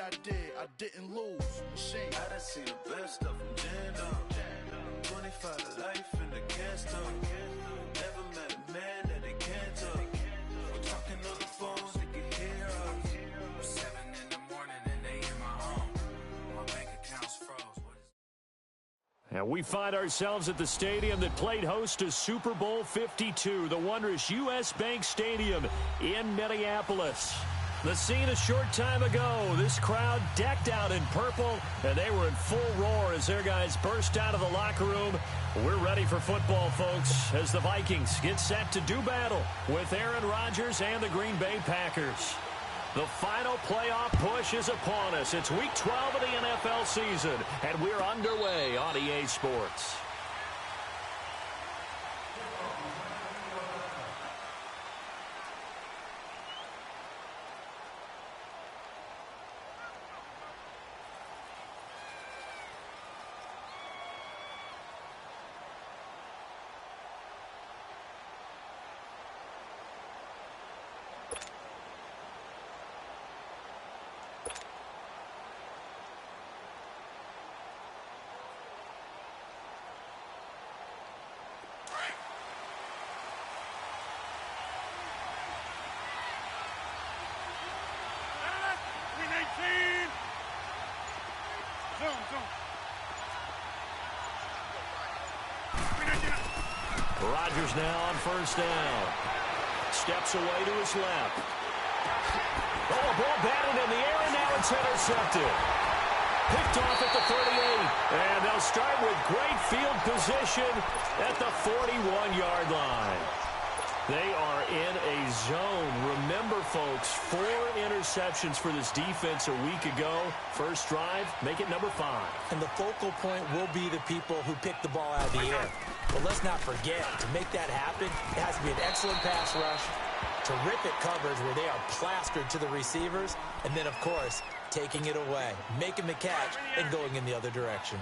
I did, I didn't lose. Machine. I done seen the best stuff from Jan up. 25 to life in the cast up. Never met a man that they can't talk. We're talking on the phone, they can hear us. 7 in the morning and they in my home. My bank account's froze. And we find ourselves at the stadium that played host to Super Bowl 52, the wondrous U.S. Bank Stadium in Minneapolis. The scene a short time ago, this crowd decked out in purple, and they were in full roar as their guys burst out of the locker room. We're ready for football, folks, as the Vikings get set to do battle with Aaron Rodgers and the Green Bay Packers. The final playoff push is upon us. It's Week 12 of the NFL season, and we're underway on EA Sports. Rodgers now on first down. Steps away to his left. Oh, a ball batted in the air, and now it's intercepted. Picked off at the 38. And they'll start with great field position at the 41-yard line. They are in a zone. Remember, folks, 4 interceptions for this defense a week ago. First drive, make it number 5. And the focal point will be the people who pick the ball out of the air. But let's not forget, to make that happen, it has to be an excellent pass rush, terrific coverage where they are plastered to the receivers, and then, of course, taking it away, making the catch, and going in the other direction.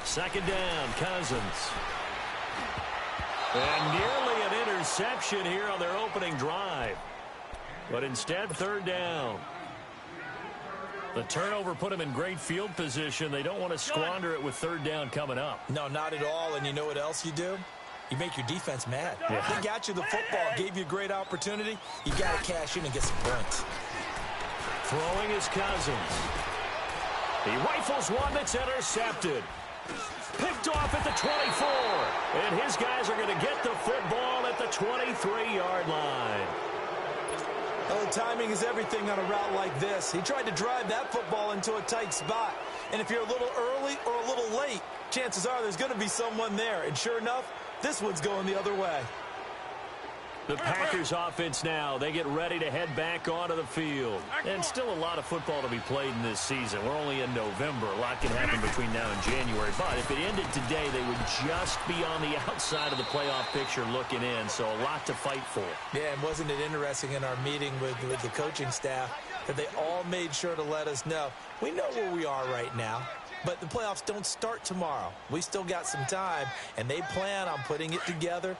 Second down, Cousins. And nearly an interception here on their opening drive. But instead, third down. The turnover put them in great field position. They don't want to squander it with third down coming up. No, not at all. And you know what else you do? You make your defense mad. Yeah. They got you the football, gave you a great opportunity. You got to cash in and get some points. Throwing is Cousins. He rifles one that's intercepted. Picked off at the 24. And his guys are going to get the football at the 23-yard line. Oh, timing is everything on a route like this. He tried to drive that football into a tight spot. And if you're a little early or a little late, chances are there's going to be someone there. And sure enough, this one's going the other way. The Packers offense now, they get ready to head back onto the field. And still a lot of football to be played in this season. We're only in November. A lot can happen between now and January. But if it ended today, they would just be on the outside of the playoff picture looking in. So a lot to fight for. Yeah, and wasn't it interesting in our meeting with the coaching staff that they all made sure to let us know, we know where we are right now. But the playoffs don't start tomorrow. We still got some time, and they plan on putting it together,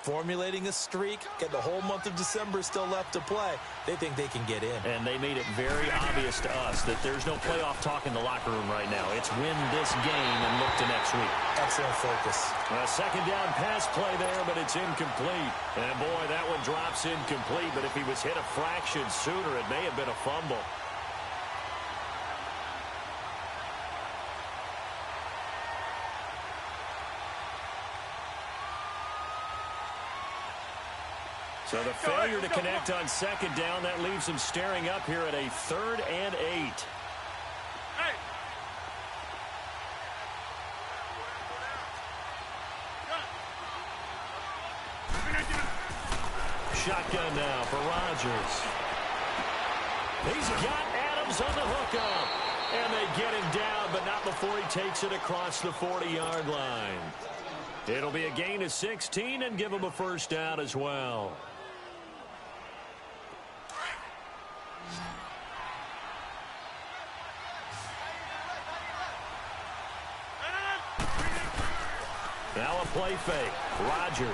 formulating a streak, get the whole month of December still left to play. They think they can get in. And they made it very obvious to us that there's no playoff talk in the locker room right now. It's win this game and look to next week. Excellent focus. A second down pass play there, but it's incomplete. And boy, that one drops incomplete, but if he was hit a fraction sooner, it may have been a fumble. So the failure to connect on second down, that leaves them staring up here at a 3rd and 8. Shotgun now for Rodgers. He's got Adams on the hookup. And they get him down, but not before he takes it across the 40-yard line. It'll be a gain of 16 and give him a first down as well. Now a play fake. Rodgers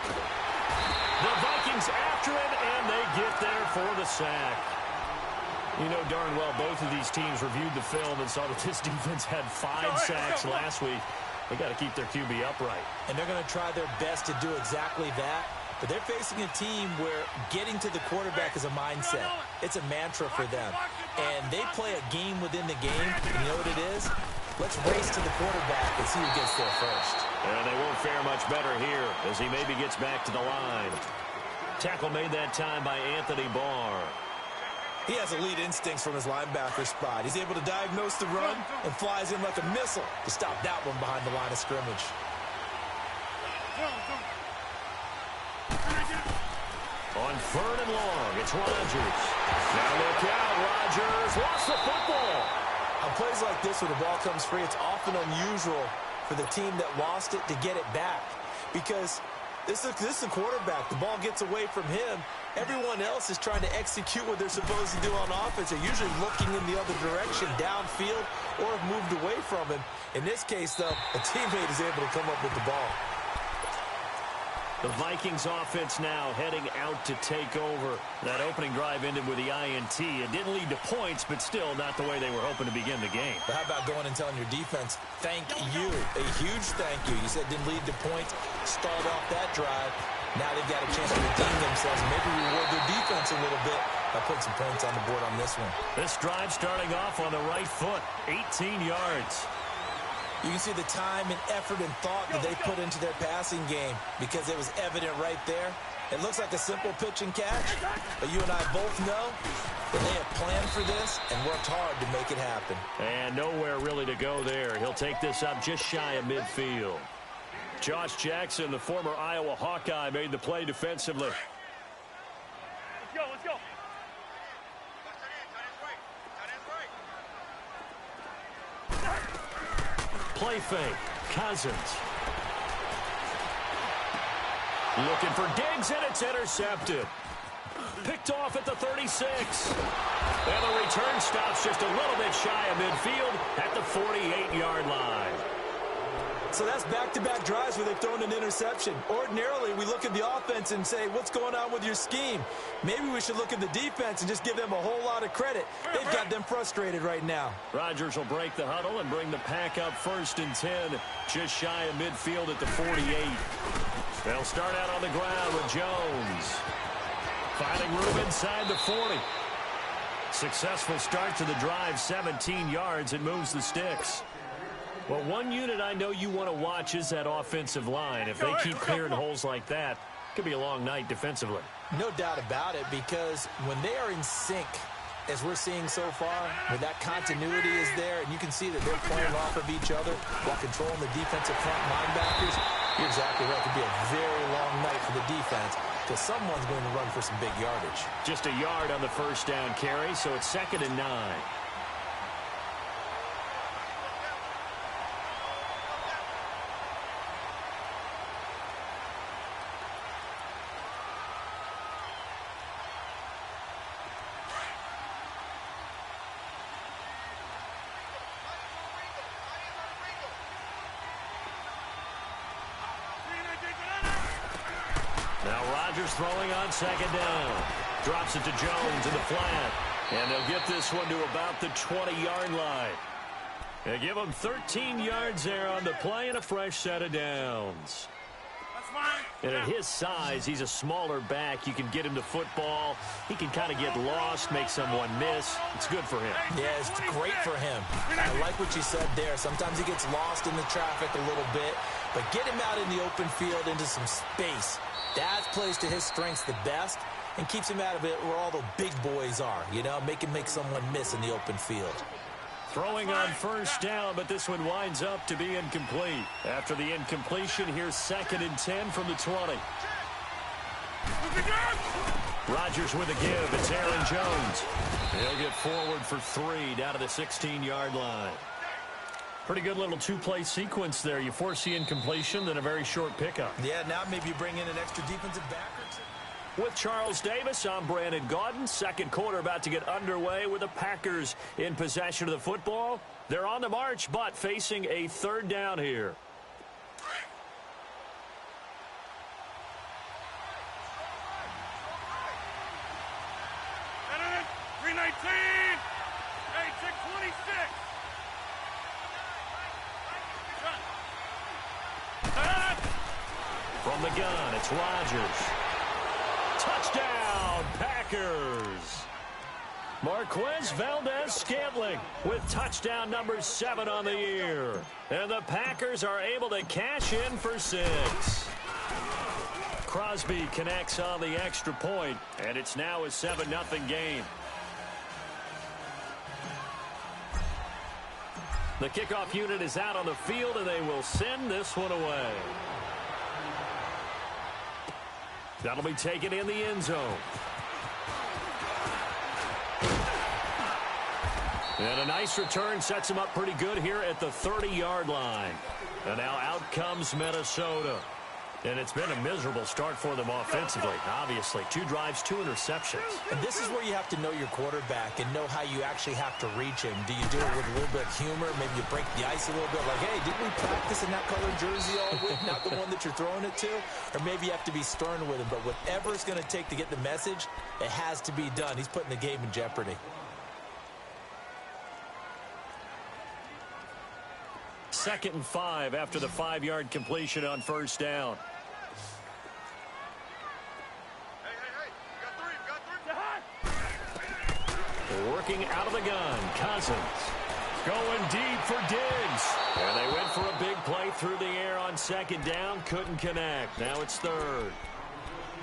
The Vikings after him, and they get there for the sack. You know darn well both of these teams reviewed the film and saw that this defense had 5 sacks last week. They got to keep their QB upright. And they're going to try their best to do exactly that. But they're facing a team where getting to the quarterback is a mindset. It's a mantra for them. And they play a game within the game. And you know what it is? Let's race to the quarterback and see who gets there first. And they won't fare much better here as he maybe gets back to the line. Tackle made that time by Anthony Barr. He has elite instincts from his linebacker spot. He's able to diagnose the run and flies in like a missile to stop that one behind the line of scrimmage. On 3rd and long, it's Rodgers. Now look out, Rodgers lost the football. On plays like this where the ball comes free, it's often unusual for the team that lost it to get it back because this is a quarterback. The ball gets away from him. Everyone else is trying to execute what they're supposed to do on offense. They're usually looking in the other direction, downfield, or have moved away from him. In this case, though, a teammate is able to come up with the ball. The Vikings offense now heading out to take over. That opening drive ended with the INT. It didn't lead to points, but still not the way they were hoping to begin the game. But how about going and telling your defense, thank you, a huge thank you. You said didn't lead to points, stalled off that drive. Now they've got a chance to redeem themselves, maybe reward their defense a little bit by putting some points on the board on this one. This drive starting off on the right foot, 18 yards. You can see the time and effort and thought that they put into their passing game because it was evident right there. It looks like a simple pitch and catch, but you and I both know that they have planned for this and worked hard to make it happen. And nowhere really to go there. He'll take this up just shy of midfield. Josh Jackson, the former Iowa Hawkeye, made the play defensively. Let's go. Play fake. Cousins. Looking for Diggs, and it's intercepted. Picked off at the 36. And the return stops just a little bit shy of midfield at the 48-yard line. So that's back-to-back drives where they've thrown an interception. Ordinarily, we look at the offense and say, what's going on with your scheme? Maybe we should look at the defense and just give them a whole lot of credit. They've got them frustrated right now. Rodgers will break the huddle and bring the pack up 1st and 10, just shy of midfield at the 48. They'll start out on the ground with Jones. Finding room inside the 40. Successful start to the drive, 17 yards, and moves the sticks. Well, one unit I know you want to watch is that offensive line. If they keep clearing holes like that, it could be a long night defensively. No doubt about it, because when they are in sync, as we're seeing so far, where that continuity is there, and you can see that they're playing off of each other while controlling the defensive front linebackers, you're exactly right. It could be a very long night for the defense because someone's going to run for some big yardage. Just a yard on the first down carry, so it's 2nd and 9. Now Rodgers throwing on 2nd down. Drops it to Jones in the flat. And they'll get this one to about the 20-yard line. They give him 13 yards there on the play and a fresh set of downs. And at his size, he's a smaller back. You can get him the football. He can kind of get lost, make someone miss. It's good for him. Yeah, it's great for him. I like what you said there. Sometimes he gets lost in the traffic a little bit, but get him out in the open field into some space. That plays to his strengths the best and keeps him out of it where all the big boys are, you know, make someone miss in the open field. Throwing on 1st down, but this one winds up to be incomplete. After the incompletion, here's 2nd and 10 from the 20. Rodgers with a give. It's Aaron Jones. He'll get forward for 3 down to the 16-yard line. Pretty good little two-play sequence there. You force the incompletion, then a very short pickup. Yeah, now maybe you bring in an extra defensive back or two. With Charles Davis, I'm Brandon Gaudin. Second quarter about to get underway with the Packers in possession of the football. They're on the march, but facing a 3rd down here. Hey, check 26. From the gun, it's Rodgers. Touchdown, Packers. Marquez Valdez-Scantling with touchdown number 7 on the year. And the Packers are able to cash in for 6. Crosby connects on the extra point, and it's now a 7-0 game. The kickoff unit is out on the field, and they will send this one away. That'll be taken in the end zone. And a nice return sets him up pretty good here at the 30-yard line. And now out comes Minnesota. And it's been a miserable start for them offensively, obviously. 2 drives, 2 interceptions. And this is where you have to know your quarterback and know how you actually have to reach him. Do you do it with a little bit of humor? Maybe you break the ice a little bit like, hey, didn't we practice in that colored jersey all week? Not the one that you're throwing it to? Or maybe you have to be stern with him. But whatever it's going to take to get the message, it has to be done. He's putting the game in jeopardy. Second and 5 after the 5-yard completion on first down. Working out of the gun, Cousins. Going deep for Diggs. And they went for a big play through the air on second down. Couldn't connect. Now it's third.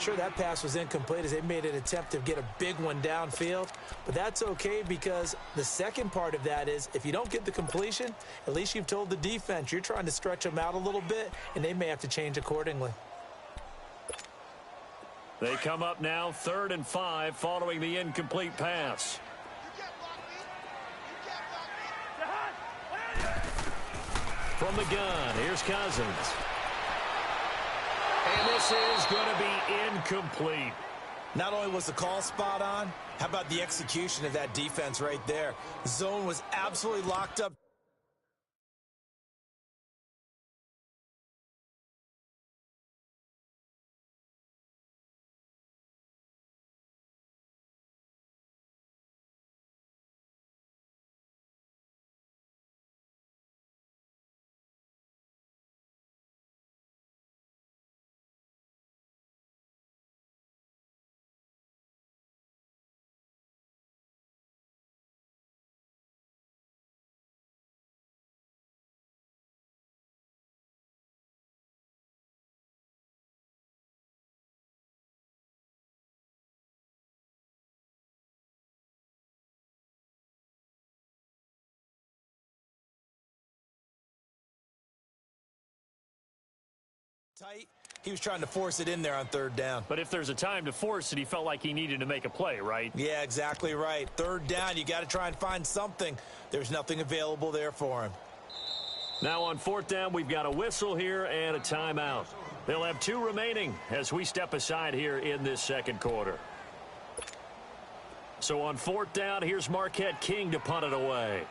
Sure, that pass was incomplete as they made an attempt to get a big one downfield. But that's okay because the second part of that is if you don't get the completion, at least you've told the defense you're trying to stretch them out a little bit, and they may have to change accordingly. They come up now 3rd and 5 following the incomplete pass. From the gun, here's Cousins. And this is going to be incomplete. Not only was the call spot on, how about the execution of that defense right there? The zone was absolutely locked up. Tight. He was trying to force it in there on 3rd down. But if there's a time to force it, he felt like he needed to make a play, right? Yeah, exactly right. 3rd down, you got to try and find something. There's nothing available there for him. Now on 4th down, we've got a whistle here and a timeout. They'll have 2 remaining as we step aside here in this second quarter. So on 4th down, here's Marquette King to punt it away.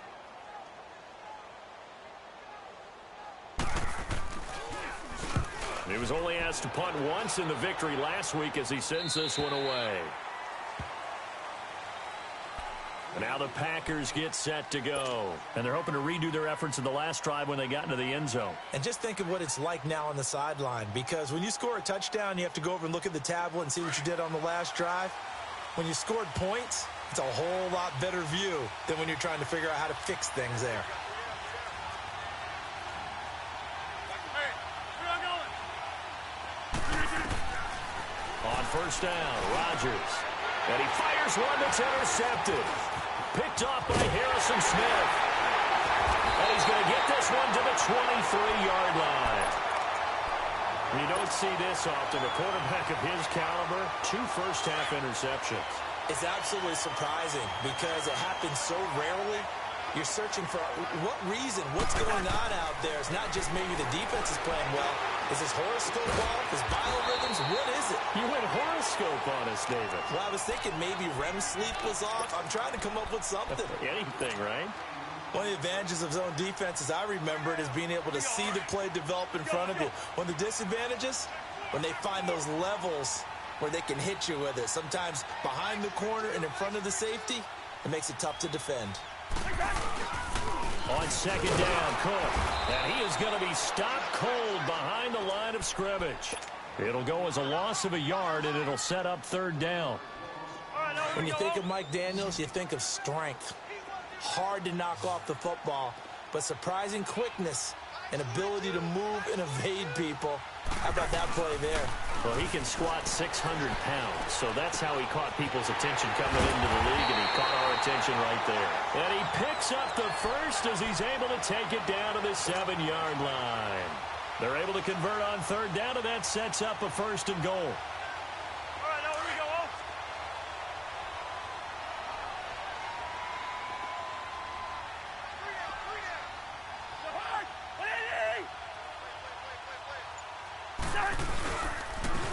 He was only asked to punt once in the victory last week as he sends this one away. And now the Packers get set to go. And they're hoping to redo their efforts in the last drive when they got into the end zone. And just think of what it's like now on the sideline. Because when you score a touchdown, you have to go over and look at the tablet and see what you did on the last drive. When you scored points, it's a whole lot better view than when you're trying to figure out how to fix things there. On first down, Rodgers. And he fires one that's intercepted. Picked off by Harrison Smith. And he's going to get this one to the 23-yard line. You don't see this often. A quarterback of his caliber, 2 first-half interceptions. It's absolutely surprising because it happens so rarely. You're searching for what reason, what's going on out there. It's not just maybe the defense is playing well. Is this horoscope off? Is biorhythms? What is it? You went horoscope on us, David. Well, I was thinking maybe REM sleep was off. I'm trying to come up with something. Anything, right? One of the advantages of zone defense, as I remember it, is being able to see the play develop in front of you. One of the disadvantages, when they find those levels where they can hit you with it. Sometimes behind the corner and in front of the safety, It makes it tough to defend. On second down, Cook. And he is going to be stopped cold behind the line of scrimmage. It'll go as a loss of a yard, and it'll set up third down. When you think of Mike Daniels, you think of strength. Hard to knock off the football, but surprising quickness and ability to move and evade people. How about that play there? Well, he can squat 600 pounds, so that's how he caught people's attention coming into the league, and he caught our attention right there. And he picks up the first as he's able to take it down to the 7-yard line. They're able to convert on third down, and that sets up a first and goal. All right, now here we go.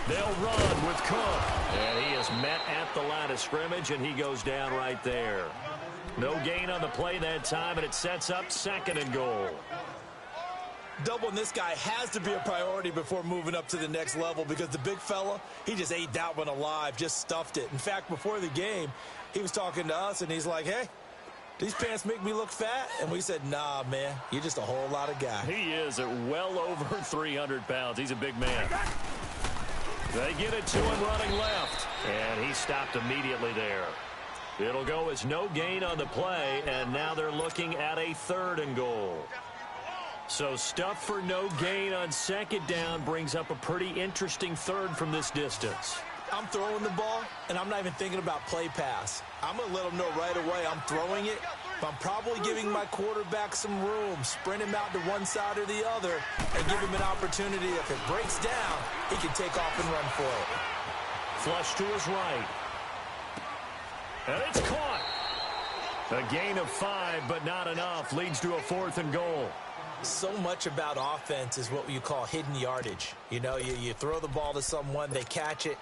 They'll run with Cook. And he is met at the line of scrimmage, and he goes down right there. No gain on the play that time, and it sets up second and goal. Doubling this guy has to be a priority before moving up to the next level because the big fella, he just ate that one alive, just stuffed it. In fact, before the game, he was talking to us, and he's like, hey, these pants make me look fat? And we said, nah, man, you're just a whole lot of guy. He is at well over 300 pounds. He's a big man. They get it to him running left, and he stopped immediately there. It'll go as no gain on the play, and now they're looking at a third and goal. So stuff for no gain on second down brings up a pretty interesting third from this distance. I'm throwing the ball, and I'm not even thinking about play pass. I'm going to let them know right away I'm throwing it, but I'm probably giving my quarterback some room, sprint him out to one side or the other, and give him an opportunity. If it breaks down, he can take off and run for it. Flush to his right. And it's caught. A gain of 5, but not enough. Leads to a fourth and goal. So much about offense is what you call hidden yardage. You know, you throw the ball to someone, they catch it.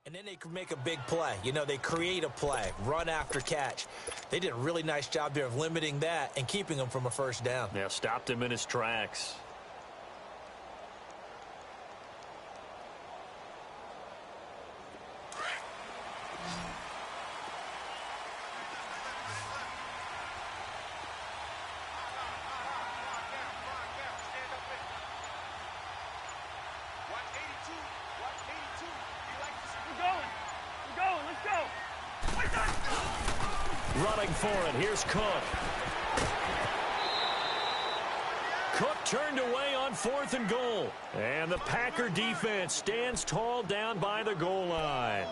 And then they can make a big play. You know, they create a play, run after catch. They did a really nice job there of limiting that and keeping him from a first down. Yeah, stopped him in his tracks. Running for it. Here's Cook. Cook turned away on fourth and goal. And the Packer defense stands tall down by the goal line.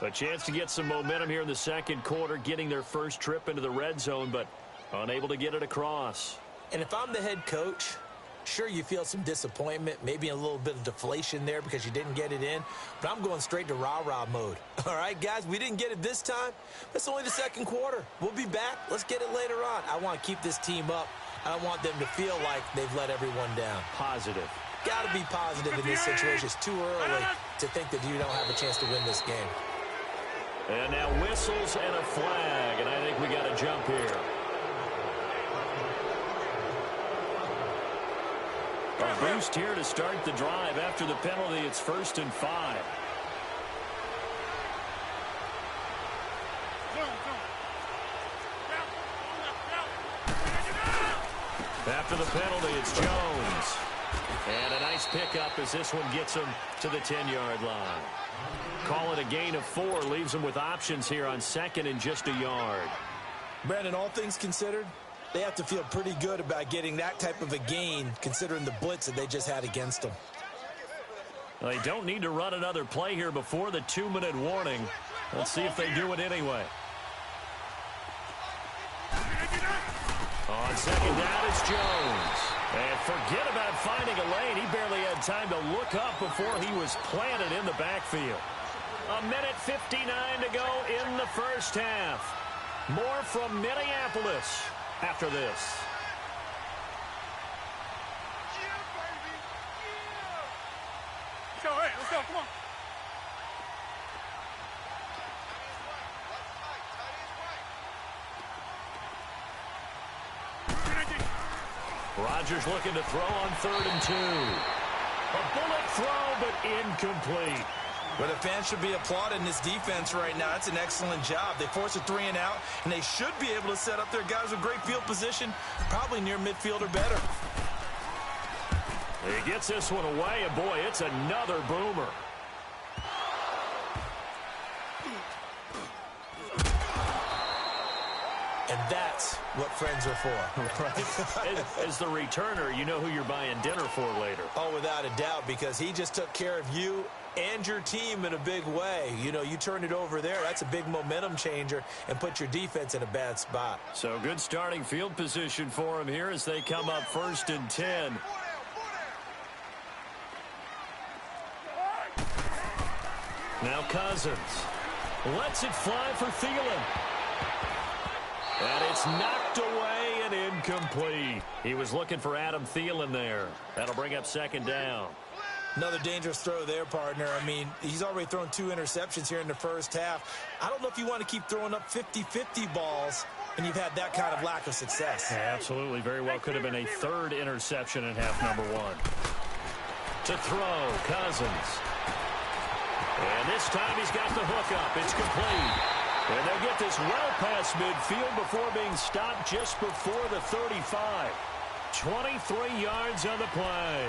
A chance to get some momentum here in the second quarter, getting their first trip into the red zone, but unable to get it across. And if I'm the head coach, sure, you feel some disappointment, maybe a little bit of deflation there because you didn't get it in, but I'm going straight to rah-rah mode. All right, guys, we didn't get it this time. That's only the second quarter. We'll be back. Let's get it later on. I want to keep this team up. I don't want them to feel like they've let everyone down. Positive. Got to be positive in this situation. It's too early to think that you don't have a chance to win this game. And now whistles and a flag, and I think we got a jump here. A boost here to start the drive. After the penalty, it's 1st and 5. After the penalty, it's Jones. And a nice pickup as this one gets him to the 10-yard line. Call it a gain of 4, leaves him with options here on second and just a yard. Brandon, all things considered, they have to feel pretty good about getting that type of a gain considering the blitz that they just had against them. Well, they don't need to run another play here before the 2-minute warning. Let's see if they do it anyway. On second down, it's Jones. And forget about finding a lane. He barely had time to look up before he was planted in the backfield. 1:59 to go in the first half. More from Minneapolis after this. Let's go, hey, let's go, come on. Rodgers looking to throw on 3rd and 2. A bullet throw, but incomplete. But the fans should be applauding this defense right now. That's an excellent job. They force a 3-and-out, and they should be able to set up their guys with great field position, probably near midfield or better. He gets this one away, and boy, it's another boomer. And that's what friends are for. Right. As the returner, you know who you're buying dinner for later. Oh, without a doubt, because he just took care of you and your team in a big way. You know, you turn it over there, that's a big momentum changer and put your defense in a bad spot. So good starting field position for him here as they come up 1st and 10. Now Cousins lets it fly for Thielen. And it's knocked away and incomplete. He was looking for Adam Thielen there. That'll bring up 2nd down. Another dangerous throw there, partner. I mean, he's already thrown 2 interceptions here in the first half. I don't know if you want to keep throwing up 50-50 balls and you've had that kind of lack of success. Yeah, absolutely. Very well could have been a 3rd interception in half number 1. To throw, Cousins. And this time he's got the hook up. It's complete. And they'll get this well past midfield before being stopped just before the 35. 23 yards on the play.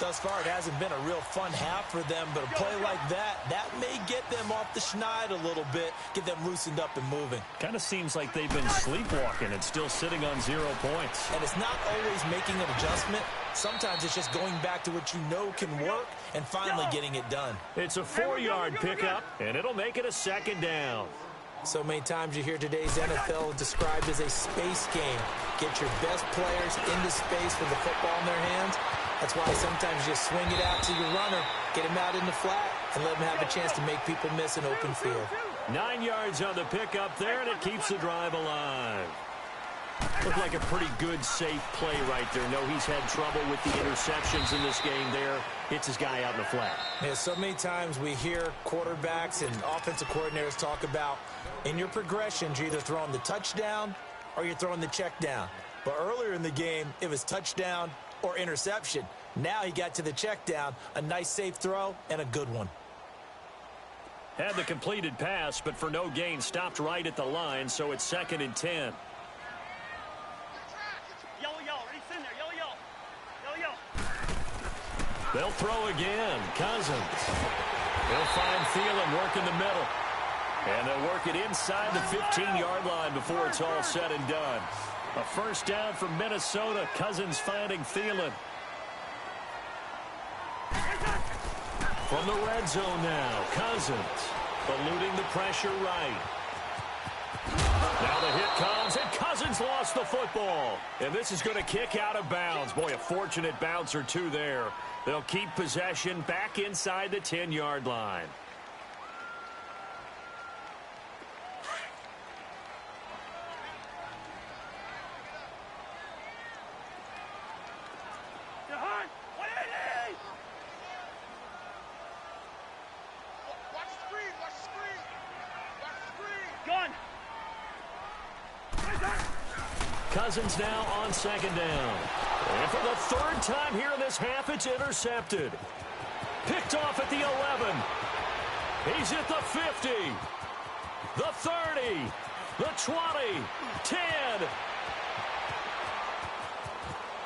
Thus far, it hasn't been a real fun half for them, but a play like that may get them off the schneid a little bit, get them loosened up and moving. Kind of seems like they've been sleepwalking and still sitting on 0 points. And it's not always making an adjustment. Sometimes it's just going back to what you know can work and finally getting it done. It's a 4-yard pickup, and it'll make it a 2nd down. So many times you hear today's NFL described as a space game. Get your best players into space with the football in their hands. That's why sometimes you swing it out to your runner, get him out in the flat, and let him have a chance to make people miss an open field. 9 yards on the pickup there, and it keeps the drive alive. Looked like a pretty good, safe play right there. No, he's had trouble with the interceptions in this game there. Hits his guy out in the flat. Yeah, so many times we hear quarterbacks and offensive coordinators talk about in your progressions, you're either throwing the touchdown or you're throwing the check down. But earlier in the game, it was touchdown or interception. Now he got to the check down, a nice safe throw, and a good one. Had the completed pass, but for no gain, stopped right at the line, so it's 2nd and 10. They'll throw again. Cousins. They'll find Thielen working the middle. And they'll work it inside the 15-yard line before it's all said and done. A 1st down from Minnesota. Cousins finding Thielen. From the red zone now. Cousins eluding the pressure right. Now the hit comes, and Cousins lost the football. And this is going to kick out of bounds. Boy, a fortunate bounce or two there. They'll keep possession back inside the 10-yard line. Cousins now on 2nd down. And for the 3rd time here in this half, it's intercepted. Picked off at the 11. He's at the 50. The 30. The 20. 10.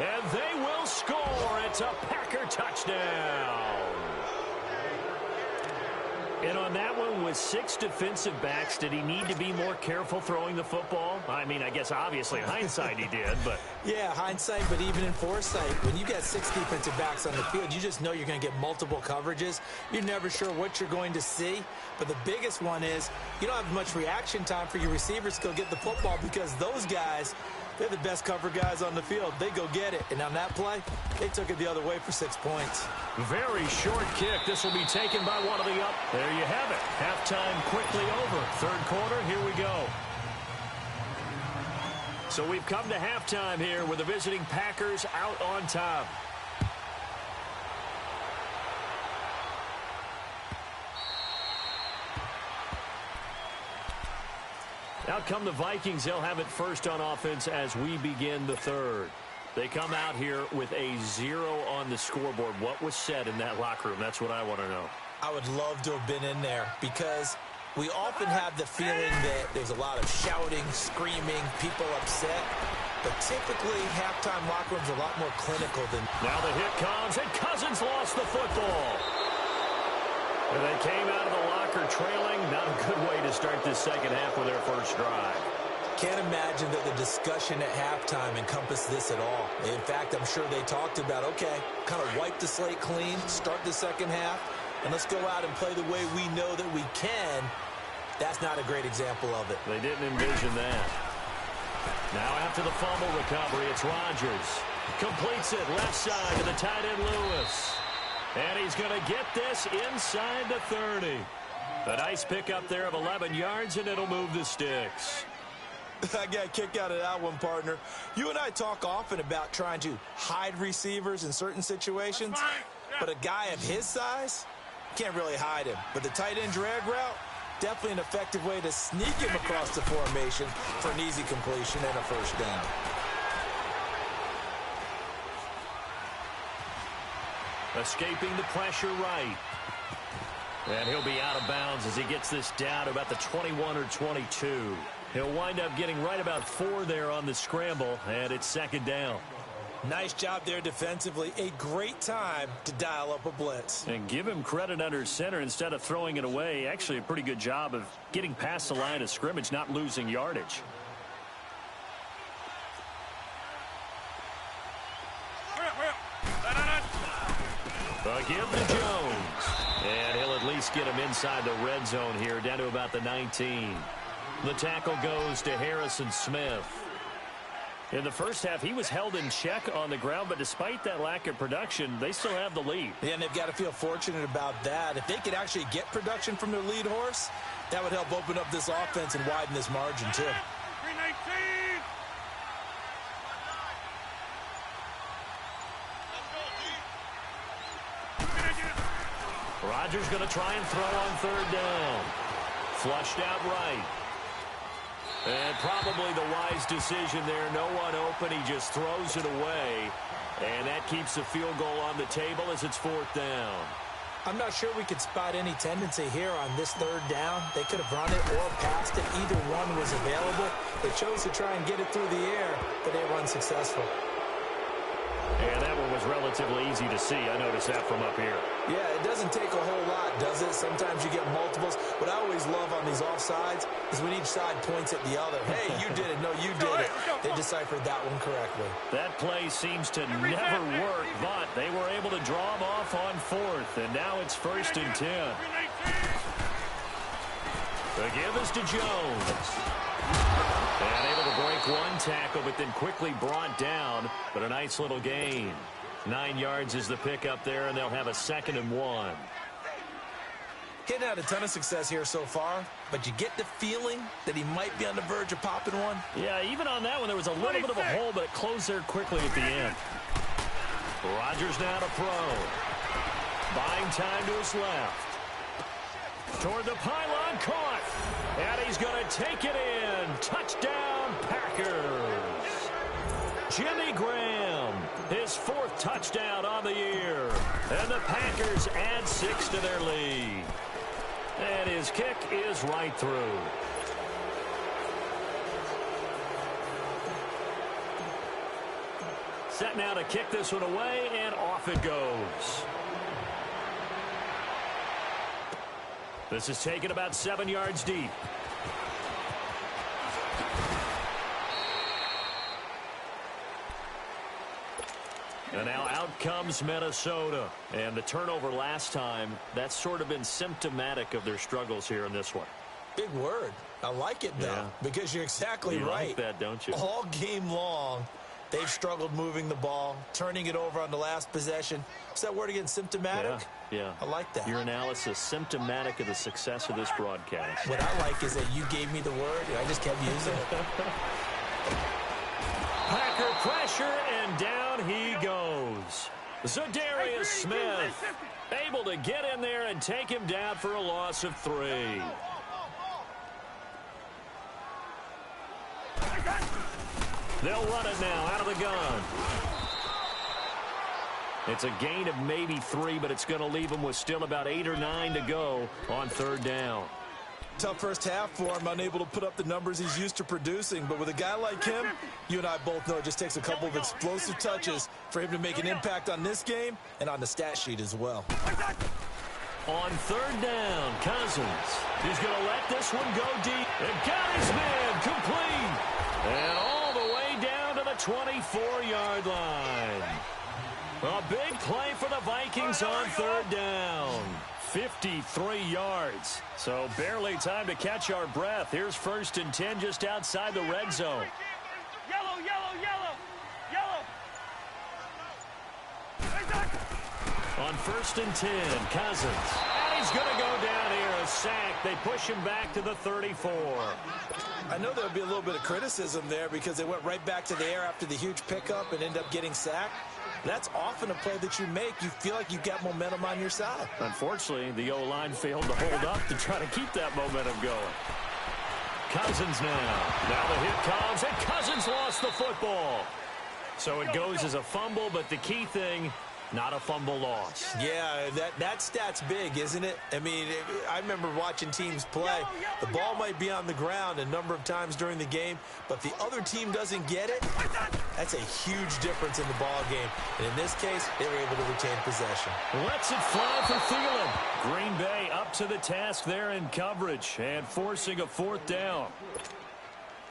And they will score. It's a Packer touchdown. And on that one, with 6 defensive backs, did he need to be more careful throwing the football? I mean, I guess obviously in hindsight he did, but... Yeah, hindsight, but even in foresight, when you got 6 defensive backs on the field, you just know you're going to get multiple coverages. You're never sure what you're going to see. But the biggest one is you don't have much reaction time for your receivers to go get the football because those guys, they're the best cover guys on the field. They go get it. And on that play, they took it the other way for 6 points. Very short kick. This will be taken by one of the up. There you have it. Halftime quickly over. 3rd quarter, here we go. So we've come to halftime here with the visiting Packers out on top. Out come the Vikings. They'll have it first on offense as we begin the third. They come out here with a 0 on the scoreboard. What was said in that locker room? That's what I want to know. I would love to have been in there because we often have the feeling that there's a lot of shouting, screaming, people upset. But typically, halftime locker rooms are a lot more clinical than... Now the hit comes, and Cousins lost the football. And they came out of the locker trailing. Not a good way to start this second half with their first drive. Can't imagine that the discussion at halftime encompassed this at all. In fact, I'm sure they talked about, okay, kind of wipe the slate clean, start the second half, and let's go out and play the way we know that we can. That's not a great example of it. They didn't envision that. Now after the fumble recovery, it's Rodgers. Completes it left side to the tight end Lewis. And he's going to get this inside the 30. A nice pickup there of 11 yards, and it'll move the sticks. I got a kick out of that one, partner. You and I talk often about trying to hide receivers in certain situations, but a guy of his size, can't really hide him. But the tight end drag route, definitely an effective way to sneak him across the formation for an easy completion and a first down. Escaping the pressure right. And he'll be out of bounds as he gets this down to about the 21 or 22. He'll wind up getting right about 4 there on the scramble, and it's second down. Nice job there defensively. A great time to dial up a blitz. And give him credit under center instead of throwing it away. Actually, a pretty good job of getting past the line of scrimmage, not losing yardage. Give to Jones. And he'll at least get him inside the red zone here, down to about the 19. The tackle goes to Harrison Smith. In the first half, he was held in check on the ground, but despite that lack of production, they still have the lead. Yeah, and they've got to feel fortunate about that. If they could actually get production from their lead horse, that would help open up this offense and widen this margin, too. 319. Rodgers going to try and throw on third down. Flushed out right. And probably the wise decision there. No one open. He just throws it away. And that keeps the field goal on the table as it's fourth down. I'm not sure we could spot any tendency here on this third down. They could have run it or passed it. Either one was available. They chose to try and get it through the air, but they were unsuccessful. And that one was relatively easy to see. I noticed that from up here. Yeah, it doesn't take a whole lot, does it? Sometimes you get multiples. What I always love on these offsides is when each side points at the other. Hey, you did it. No, you did it. They deciphered that one correctly. That play seems to never work, but they were able to draw him off on fourth, and now it's first and 10. The give is to Jones. And able to break one tackle, but then quickly brought down. But a nice little gain. 9 yards is the pickup there, and they'll have a 2nd and 1. Hitting out a ton of success here so far, but you get the feeling that he might be on the verge of popping one. Yeah, even on that one, there was a little bit of a hole, but it closed there quickly at the end. Rodgers now to throw. Buying time to his left. Toward the pylon, caught. And he's going to take it in. Touchdown, Packers. Jimmy Graham, his 4th touchdown on the year. And the Packers add 6 to their lead. And his kick is right through. Set now to kick this one away, and off it goes. This is taken about 7 yards deep. And now out comes Minnesota. And the turnover last time, that's sort of been symptomatic of their struggles here in this one. Big word. I like it, though, because you're exactly you right. Like that, don't you? All game long, they've struggled moving the ball, turning it over on the last possession. Is that word again, symptomatic? Yeah. I like that. Your analysis, symptomatic of the success of this broadcast. What I like is that you gave me the word, and I just kept using it. Packer pressure, and down he goes. Zadarius Smith able to get in there and take him down for a loss of 3. They'll run it now out of the gun. It's a gain of maybe 3, but it's going to leave them with still about 8 or 9 to go on third down. Tough first half for him, unable to put up the numbers he's used to producing. But with a guy like him, you and I both know it just takes a couple of explosive touches for him to make an impact on this game and on the stat sheet as well. On third down, Cousins. He's going to let this one go deep. And got his man complete. And all the way down to the 24-yard line. A big play for the Vikings on third down. 53 yards. So barely time to catch our breath. Here's 1st and 10 just outside the red zone. Yellow, yellow, yellow, yellow. On 1st and 10, Cousins. And he's going to go down here. A sack. They push him back to the 34. I know there'll be a little bit of criticism there because they went right back to the air after the huge pickup and ended up getting sacked. That's often a play that you make. You feel like you've got momentum on your side. Unfortunately, the O-line failed to hold up to try to keep that momentum going. Cousins now. Now the hit comes, and Cousins lost the football. So it goes as a fumble, but the key thing, not a fumble loss. Yeah, that stat's big, isn't it? I mean, I remember watching teams play. The ball might be on the ground a number of times during the game, but if the other team doesn't get it, that's a huge difference in the ball game. And in this case, they were able to retain possession. Lets it fly for Thielen. Green Bay up to the task there in coverage and forcing a 4th down.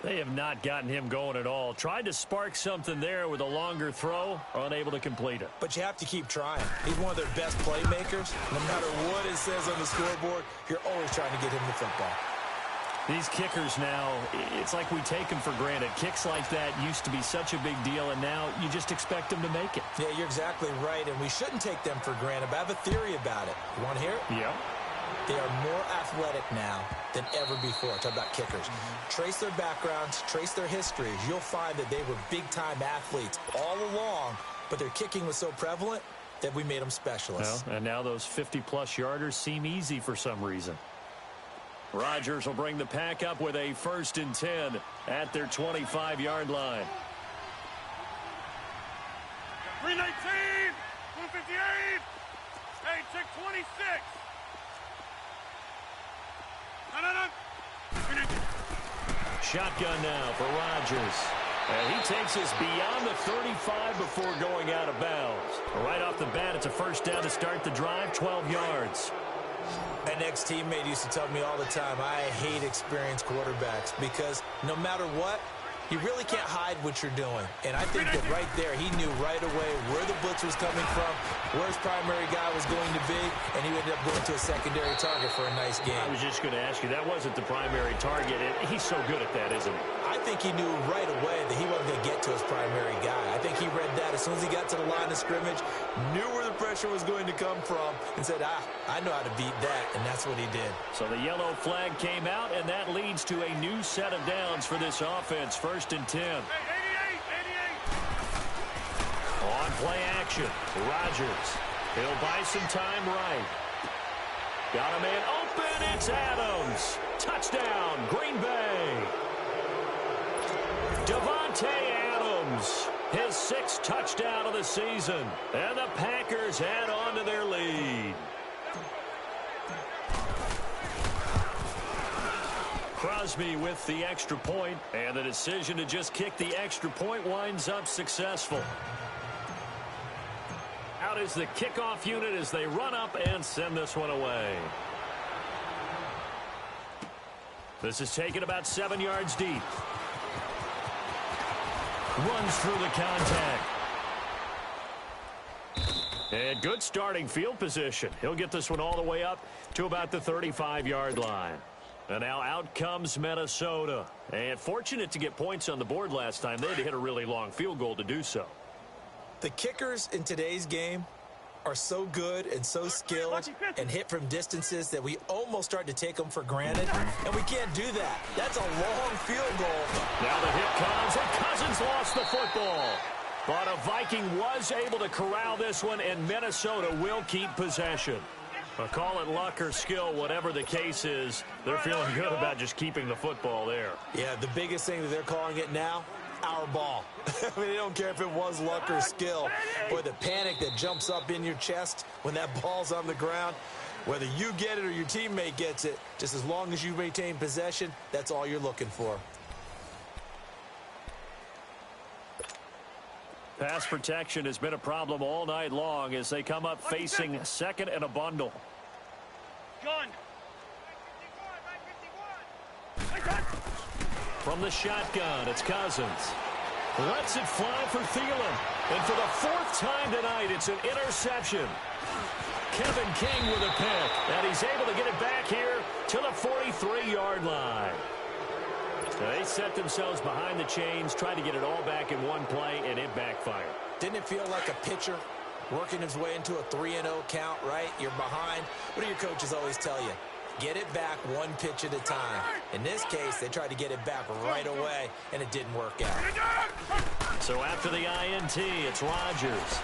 They have not gotten him going at all. Tried to spark something there with a longer throw, unable to complete it. But you have to keep trying. He's one of their best playmakers. No matter what it says on the scoreboard, you're always trying to get him the football. These kickers now, it's like we take them for granted. Kicks like that used to be such a big deal, and now you just expect them to make it. Yeah, you're exactly right, and we shouldn't take them for granted, but I have a theory about it. You want to hear it? Yeah. They are more athletic now than ever before. Talk about kickers. Trace their backgrounds, trace their histories. You'll find that they were big-time athletes all along, but their kicking was so prevalent that we made them specialists. Well, and now those 50-plus yarders seem easy for some reason. Rodgers will bring the pack up with a 1st and 10 at their 25-yard line. 319, 158, 8626. Shotgun now for Rodgers. And he takes us beyond the 35 before going out of bounds. Right off the bat, it's a 1st down to start the drive, 12 yards. An ex-teammate used to tell me all the time, I hate experienced quarterbacks because no matter what, you really can't hide what you're doing. And I think that right there, he knew right away where the blitz was coming from, where his primary guy was going to be, and he ended up going to a secondary target for a nice game. I was just going to ask you, that wasn't the primary target. He's so good at that, isn't he? I think he knew right away that he wasn't going to get to his primary guy. I think he read that as soon as he got to the line of scrimmage, knew where the pressure was going to come from, and said, I know how to beat that, and that's what he did. So the yellow flag came out, and that leads to a new set of downs for this offense. 1st and 10. Hey, 88, 88. On play action, Rodgers. He'll buy some time right. Got a man open. It's Adams. Touchdown, Green Bay. Devontae Adams, his 6th touchdown of the season. And the Packers add on to their lead. Crosby with the extra point, and the decision to just kick the extra point winds up successful. Out is the kickoff unit as they run up and send this one away. This is taken about 7 yards deep. Runs through the contact. And good starting field position. He'll get this one all the way up to about the 35-yard line. And now out comes Minnesota. And fortunate to get points on the board last time. They had to hit a really long field goal to do so. The kickers in today's game are so good and so skilled and hit from distances that we almost start to take them for granted. And we can't do that. That's a long field goal. Now the hit comes, and Cousins lost the football. But a Viking was able to corral this one, and Minnesota will keep possession. But call it luck or skill, whatever the case is, they're feeling good about just keeping the football there. Yeah, the biggest thing that they're calling it now, our ball. I mean, they don't care if it was luck or skill. Boy, the panic that jumps up in your chest when that ball's on the ground, whether you get it or your teammate gets it, just as long as you maintain possession, that's all you're looking for. Pass protection has been a problem all night long as they come up facing second and a bundle. Gun. From the shotgun, it's Cousins. Lets it fly for Thielen. And for the fourth time tonight, it's an interception. Kevin King with a pick. And he's able to get it back here to the 43-yard line. They set themselves behind the chains, tried to get it all back in one play, and it backfired. Didn't it feel like a pitcher working his way into a 3-0 count, right? You're behind. What do your coaches always tell you? Get it back one pitch at a time. In this case, they tried to get it back right away, and it didn't work out. So after the INT, it's Rodgers.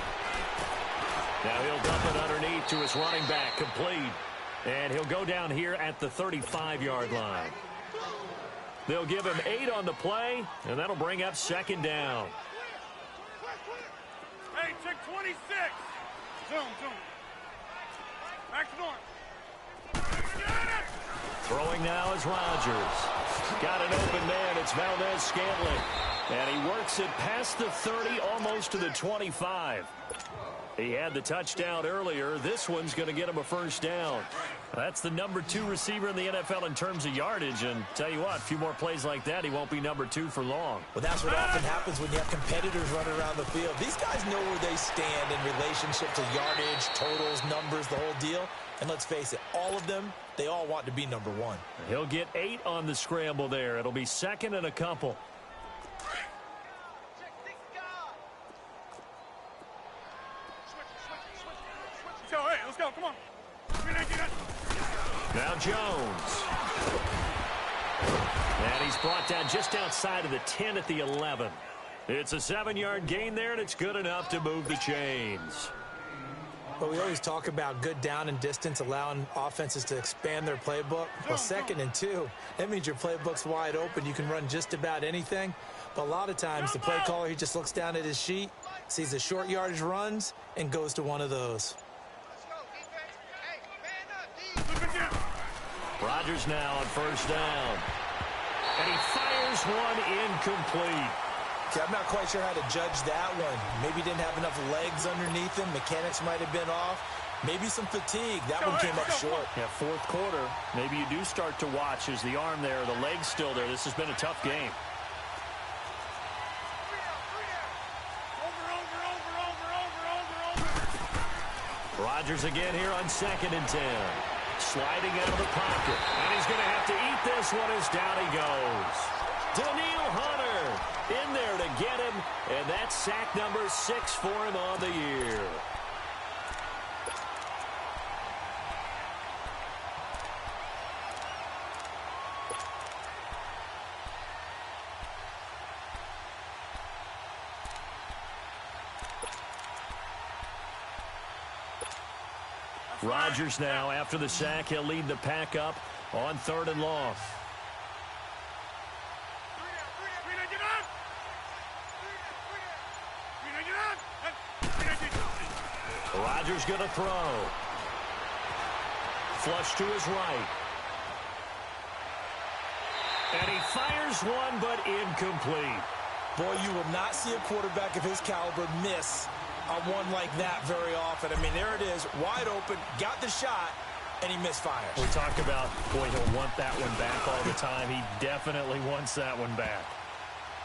Now he'll dump it underneath to his running back, complete. And he'll go down here at the 35-yard line. They'll give him 8 on the play, and that'll bring up second down. Hey, check 26. Zoom. Back to north. Throwing now is Rodgers. Got an open man. It's Valdez-Scantling. And he works it past the 30, almost to the 25. He had the touchdown earlier. This one's going to get him a first down. That's the number 2 receiver in the NFL in terms of yardage. And tell you what, a few more plays like that, he won't be number 2 for long. Well, that's what often happens when you have competitors running around the field. These guys know where they stand in relationship to yardage, totals, numbers, the whole deal. And let's face it, all of them, they all want to be number 1. He'll get 8 on the scramble there. It'll be second and a couple. Hey, let's go, come on. Now Jones. And he's brought down just outside of the 10 at the 11. It's a 7-yard gain there, and it's good enough to move the chains. But we always talk about good down and distance, allowing offenses to expand their playbook. Well, 2nd and 2, that means your playbook's wide open. You can run just about anything. But a lot of times, the play caller, he just looks down at his sheet, sees the short yardage runs, and goes to one of those. Rodgers now on first down. And he fires one incomplete. Okay, I'm not quite sure how to judge that one. Maybe didn't have enough legs underneath him. Mechanics might have been off. Maybe some fatigue. That one came up short. Yeah, fourth quarter. Maybe you do start to watch as the arm there, the leg's still there. This has been a tough game. Rodgers again here on 2nd and 10. Sliding out of the pocket. And he's going to have to eat this one as down he goes. Daniil Hunter in there to get him. And that's sack number 6 for him on the year. Rodgers now, after the sack, he'll lead the pack up on 3rd and long. Rodgers going to throw. Flush to his right. And he fires one, but incomplete. Boy, you will not see a quarterback of his caliber miss on one like that very often. I mean, there it is, wide open, got the shot, and he misfires. We talk about, boy, he'll want that one back all the time. He definitely wants that one back.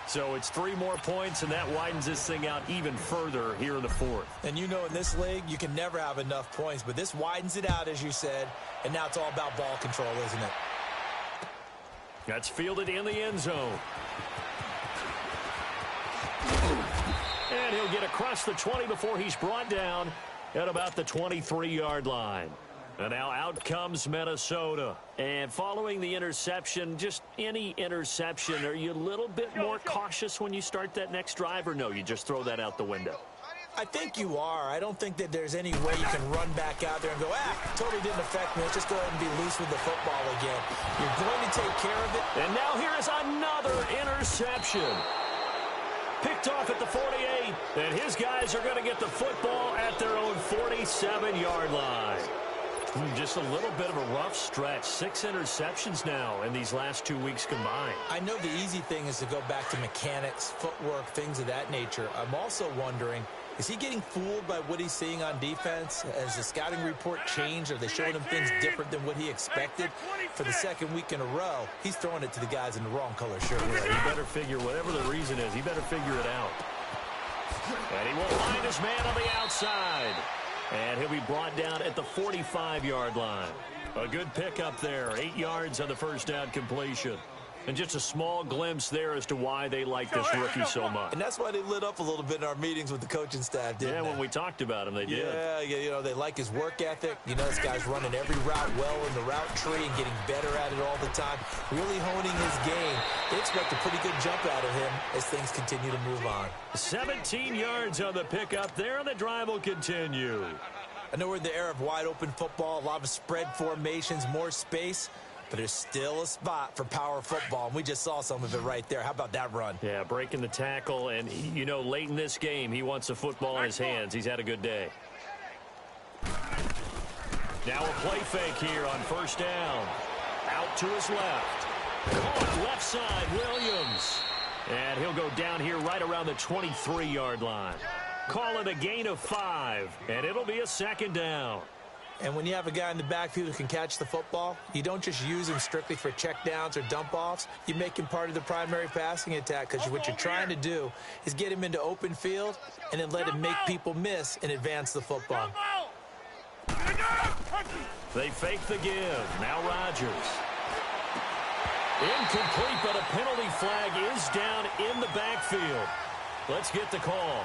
So it's 3 more points, and that widens this thing out even further here in the 4th. And you know, in this league, you can never have enough points, but this widens it out, as you said, and now it's all about ball control, isn't it? That's fielded in the end zone. And he'll get across the 20 before he's brought down at about the 23-yard line. And now out comes Minnesota. And following the interception, just any interception, are you a little bit more cautious when you start that next drive, or no, you just throw that out the window? I think you are. I don't think that there's any way you can run back out there and go, totally didn't affect me. Let's just go ahead and be loose with the football again. You're going to take care of it. And now here is another interception. Picked off at the 48, and his guys are going to get the football at their own 47-yard line. Just a little bit of a rough stretch. 6 interceptions now in these last 2 weeks combined. I know the easy thing is to go back to mechanics, footwork, things of that nature. I'm also wondering, is he getting fooled by what he's seeing on defense? Has the scouting report changed? Are they showing him things different than what he expected? For the second week in a row, he's throwing it to the guys in the wrong color shirt. Yeah, he better figure, whatever the reason is, he better figure it out. And he will find his man on the outside. And he'll be brought down at the 45-yard line. A good pickup there. 8 yards on the first down completion. And just a small glimpse there as to why they like this rookie so much. And that's why they lit up a little bit in our meetings with the coaching staff, didn't they? When we talked about him, they did. Yeah, you know, they like his work ethic. You know, this guy's running every route well in the route tree and getting better at it all the time, really honing his game. They expect a pretty good jump out of him as things continue to move on. 17 yards on the pickup there, and the drive will continue. I know we're in the era of wide-open football, a lot of spread formations, more space. But there's still a spot for power football, and we just saw some of it right there. How about that run? Yeah, breaking the tackle, and, you know, late in this game, he wants the football in his hands. He's had a good day. Now a play fake here on first down. Out to his left. Caught left side, Williams. And he'll go down here right around the 23-yard line. Call it a gain of 5, and it'll be a second down. And when you have a guy in the backfield who can catch the football, you don't just use him strictly for checkdowns or dump-offs. You make him part of the primary passing attack because what you're trying to do is get him into open field and then let him make people miss and advance the football. They fake the give. Now Rodgers. Incomplete, but a penalty flag is down in the backfield. Let's get the call.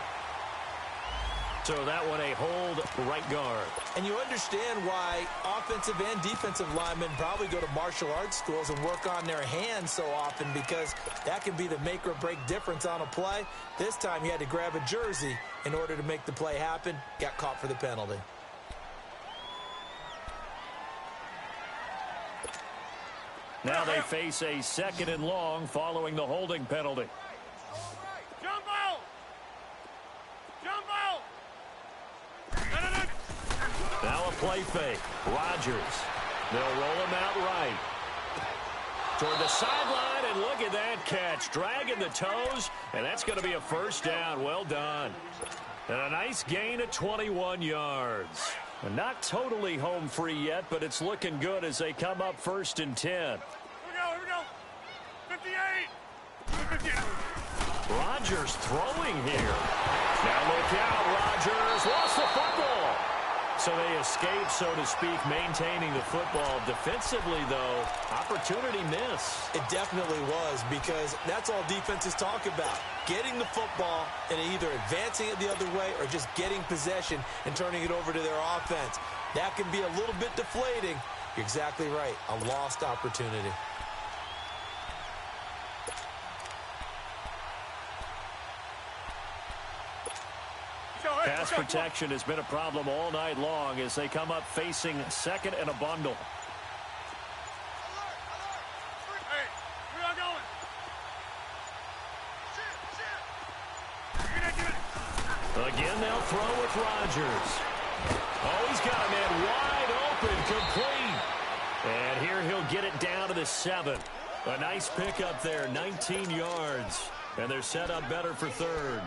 So that one a hold right guard. And you understand why offensive and defensive linemen probably go to martial arts schools and work on their hands so often, because that can be the make or break difference on a play. This time he had to grab a jersey in order to make the play happen. Got caught for the penalty. Now they face a 2nd and long following the holding penalty. Jump out! Jump out! Now a play fake. Rodgers. They'll roll him out right. Toward the sideline, and look at that catch. Dragging the toes, and that's going to be a first down. Well done. And a nice gain of 21 yards. And not totally home free yet, but it's looking good as they come up 1st and 10. Here we go. 58. Rodgers throwing here. Now look out. Rodgers lost the football. So they escape, so to speak, maintaining the football. Defensively, though, opportunity miss. It definitely was, because that's all defenses talk about. Getting the football and either advancing it the other way or just getting possession and turning it over to their offense. That can be a little bit deflating. You're exactly right. A lost opportunity. Pass protection has been a problem all night long as they come up facing 2nd and a bundle. Hey, where y'all going? Again, they'll throw with Rodgers. Oh, he's got a man wide open, complete. And here he'll get it down to the 7. A nice pickup there, 19 yards. And they're set up better for 3rd.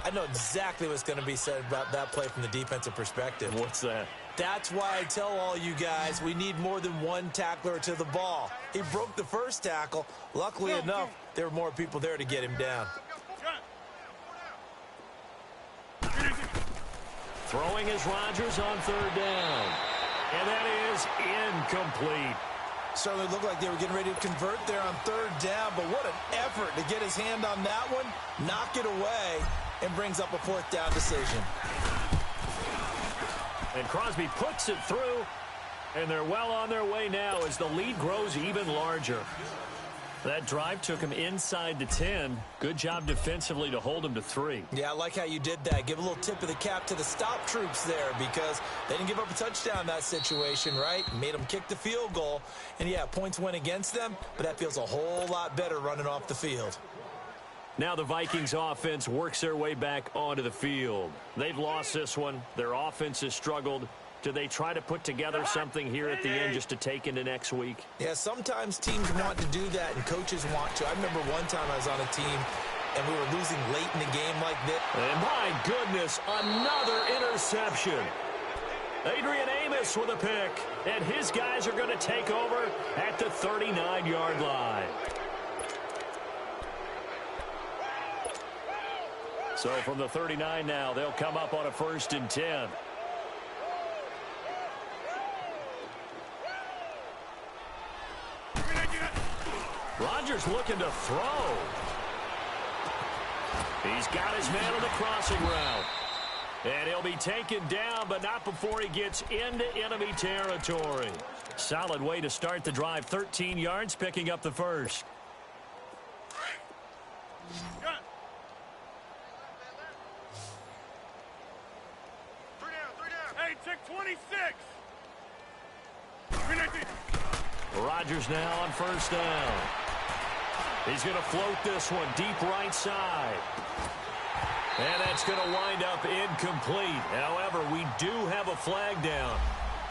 I know exactly what's going to be said about that play from the defensive perspective. What's that? That's why I tell all you guys we need more than one tackler to the ball. He broke the first tackle. Luckily enough, there were more people there to get him down. Throwing is Rodgers on 3rd down. And that is incomplete. Certainly looked like they were getting ready to convert there on 3rd down, but what an effort to get his hand on that one, knock it away, and brings up a 4th down decision. And Crosby puts it through, and they're well on their way now as the lead grows even larger. That drive took him inside the 10. Good job defensively to hold him to 3. Yeah, I like how you did that. Give a little tip of the cap to the stop troops there, because they didn't give up a touchdown in that situation, right? Made them kick the field goal. And, yeah, points went against them, but that feels a whole lot better running off the field. Now the Vikings offense works their way back onto the field. They've lost this one. Their offense has struggled. Do they try to put together something here at the end just to take into next week? Yeah, sometimes teams want to do that and coaches want to. I remember one time I was on a team and we were losing late in the game like this. And my goodness, another interception. Adrian Amos with a pick, and his guys are going to take over at the 39-yard line. So from the 39 now, they'll come up on a 1st and 10. Rodgers looking to throw. He's got his man on the crossing route. And he'll be taken down, but not before he gets into enemy territory. Solid way to start the drive. 13 yards, picking up the first. Hey, check 26. Rodgers now on 1st down. He's going to float this one deep right side. And that's going to wind up incomplete. However, we do have a flag down.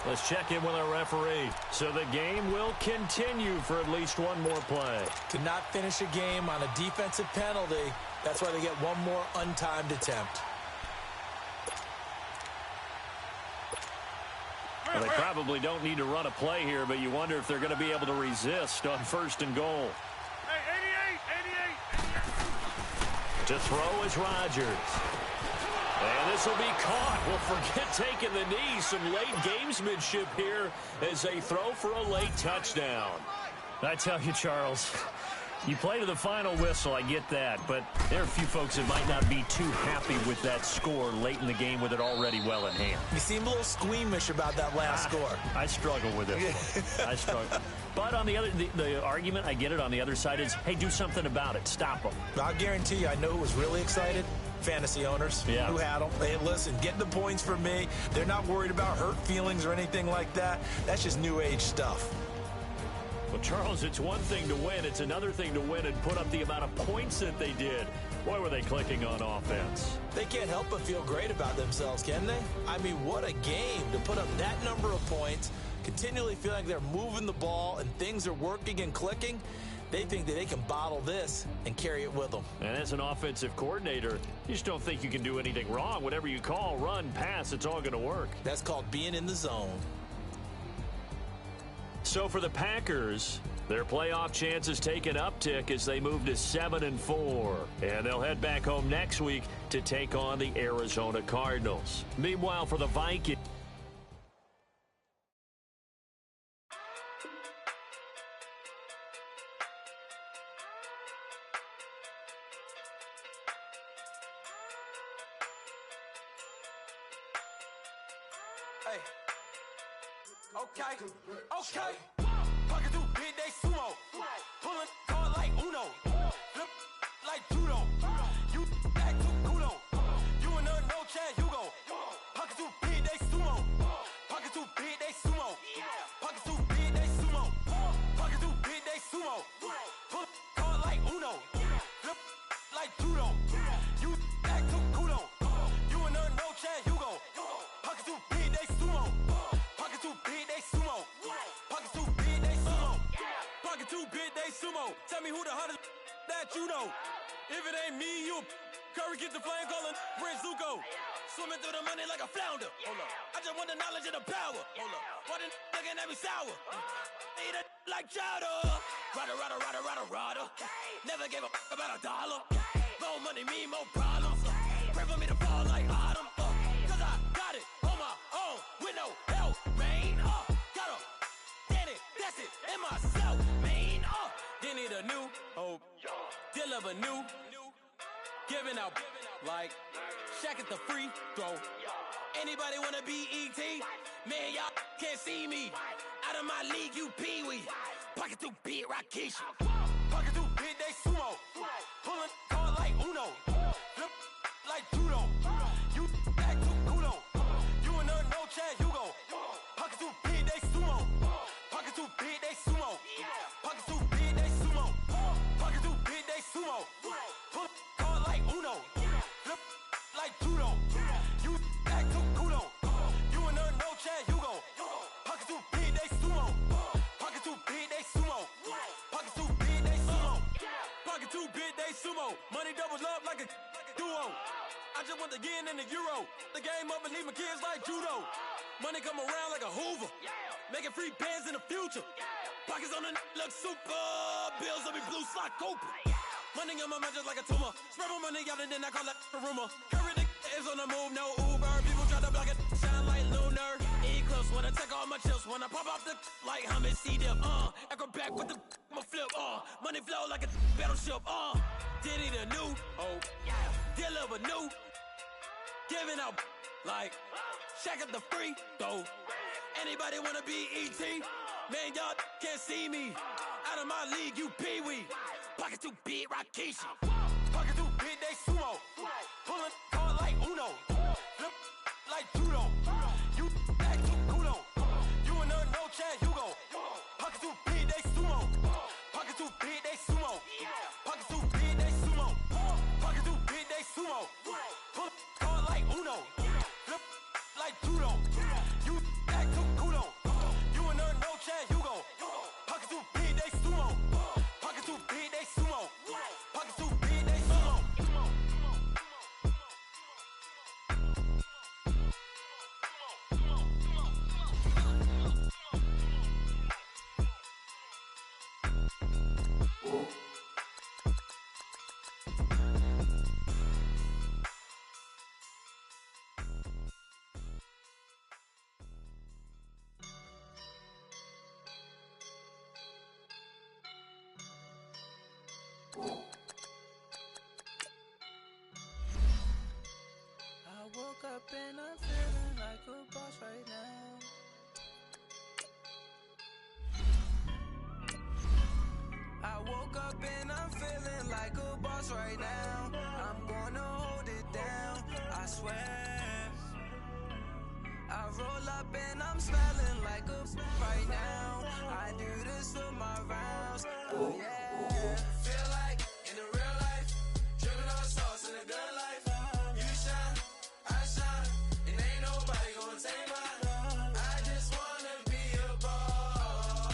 Let's check in with our referee. So the game will continue for at least one more play. To not finish a game on a defensive penalty, that's why they get one more untimed attempt. Well, they probably don't need to run a play here, but you wonder if they're going to be able to resist on 1st and goal. To throw is Rodgers. And this will be caught. Well, forget taking the knee. Some late gamesmanship here as they throw for a late touchdown. I tell you, Charles, you play to the final whistle, I get that. But there are a few folks that might not be too happy with that score late in the game with it already well in hand. You seem a little squeamish about that last score. I struggle with it. I struggle. But on the argument, I get it, on the other side is, hey, do something about it. Stop them. I'll guarantee you, I know who was really excited. Fantasy owners who had them. Hey, listen, get the points for me. They're not worried about hurt feelings or anything like that. That's just new age stuff. Well, Charles, it's one thing to win. It's another thing to win and put up the amount of points that they did. Boy, were they clicking on offense. They can't help but feel great about themselves, can they? I mean, what a game to put up that number of points, continually feel like they're moving the ball and things are working and clicking. They think that they can bottle this and carry it with them. And as an offensive coordinator, you just don't think you can do anything wrong. Whatever you call, run, pass, it's all going to work. That's called being in the zone. So for the Packers, their playoff chances take an uptick as they move to 7-4. And they'll head back home next week to take on the Arizona Cardinals. Meanwhile, for the Vikings, Okay. Pocket too big, they sumo. Pulling card like Uno. Flip like judo. You act too kudo. You and her no Chad Hugo. Pocket too big, they sumo. Pocket too big, they sumo. Pocket too big, they sumo. Pocket too big, they sumo. Pull card like Uno. Flip like judo. You act too kudo. You and her no Chad Hugo. Pocket too big, they sumo. Pocket too big, they sumo. Pocket too big, they sumo. Pocket too big, they sumo. Tell me who the hottest that you know. If it ain't me, you Curry get the flame calling Prince Zuko. Swimming through the money like a flounder. Hold up. I just want the knowledge and the power. Hold up. Why the looking at me sour? Eat it like chowder. Rada, rada, rada, rada, rada. Never gave a about $1. More money mean more problems. Pray for me to fall like autumn. Cause I got it on my own with no help, man. Got a daddy, that's it, in myself, man. They need a new hope. Deliver new. Giving out like Shaq at the free throw. Anybody wanna be E.T.? Man, y'all can't see me. Out of my league, you pee-wee. Pocket too big, Rakishi. Pocket too big, they sumo. Pulling card like Uno. Flip like judo. You act too kudo. You and her no Chad Hugo. Pocket too big, they sumo. Pocket too big, they sumo. Pocket too big, they sumo. Pocket too big, they sumo. Pull again in the Euro. The game up and leave my kids like judo. Money come around like a Hoover. Making free bands in the future. Pockets on the look super. Bills on me blue slot Cooper. Money on my mind just like a tumor. Spread my money out and then I call it a rumor. Curry the is on the move, no Uber. People try to block it, shine like lunar. Eclipse when I take all my chips. When I pop off the like Hummus C-Dip. Echo back with the my flip. Money flow like a battleship. Diddy the new. Deliver new. Giving out like Shaq at the free throw. Anybody wanna be ET? Man, y'all can't see me. Out of my league, you pee-wee. Pocket too big, Rakishi. Pocket too big, they sumo. Pulling card like Uno. Flip like judo. You act too kudo. You and her, no chance, you go. Pocket too big, they sumo. Pocket too big, they sumo. Pocket too big, they sumo. Pocket too big, they sumo. Pull card like Uno. Flip like judo. You act too kudo. You and her, no chance, you go. Pocket too big, they sumo. Pocket too big, they sumo. Pocket too big, they sumo. I woke up and I'm feeling like a boss right now. I woke up and I'm feeling like a boss right now. I'm gonna hold it down, I swear. I roll up and I'm smelling like a right now. I do this for my rounds, oh yeah. Feel like in the real life, dripping on sauce in the good life. You shine, I shine, and ain't nobody gonna take mine. I just wanna be a boss.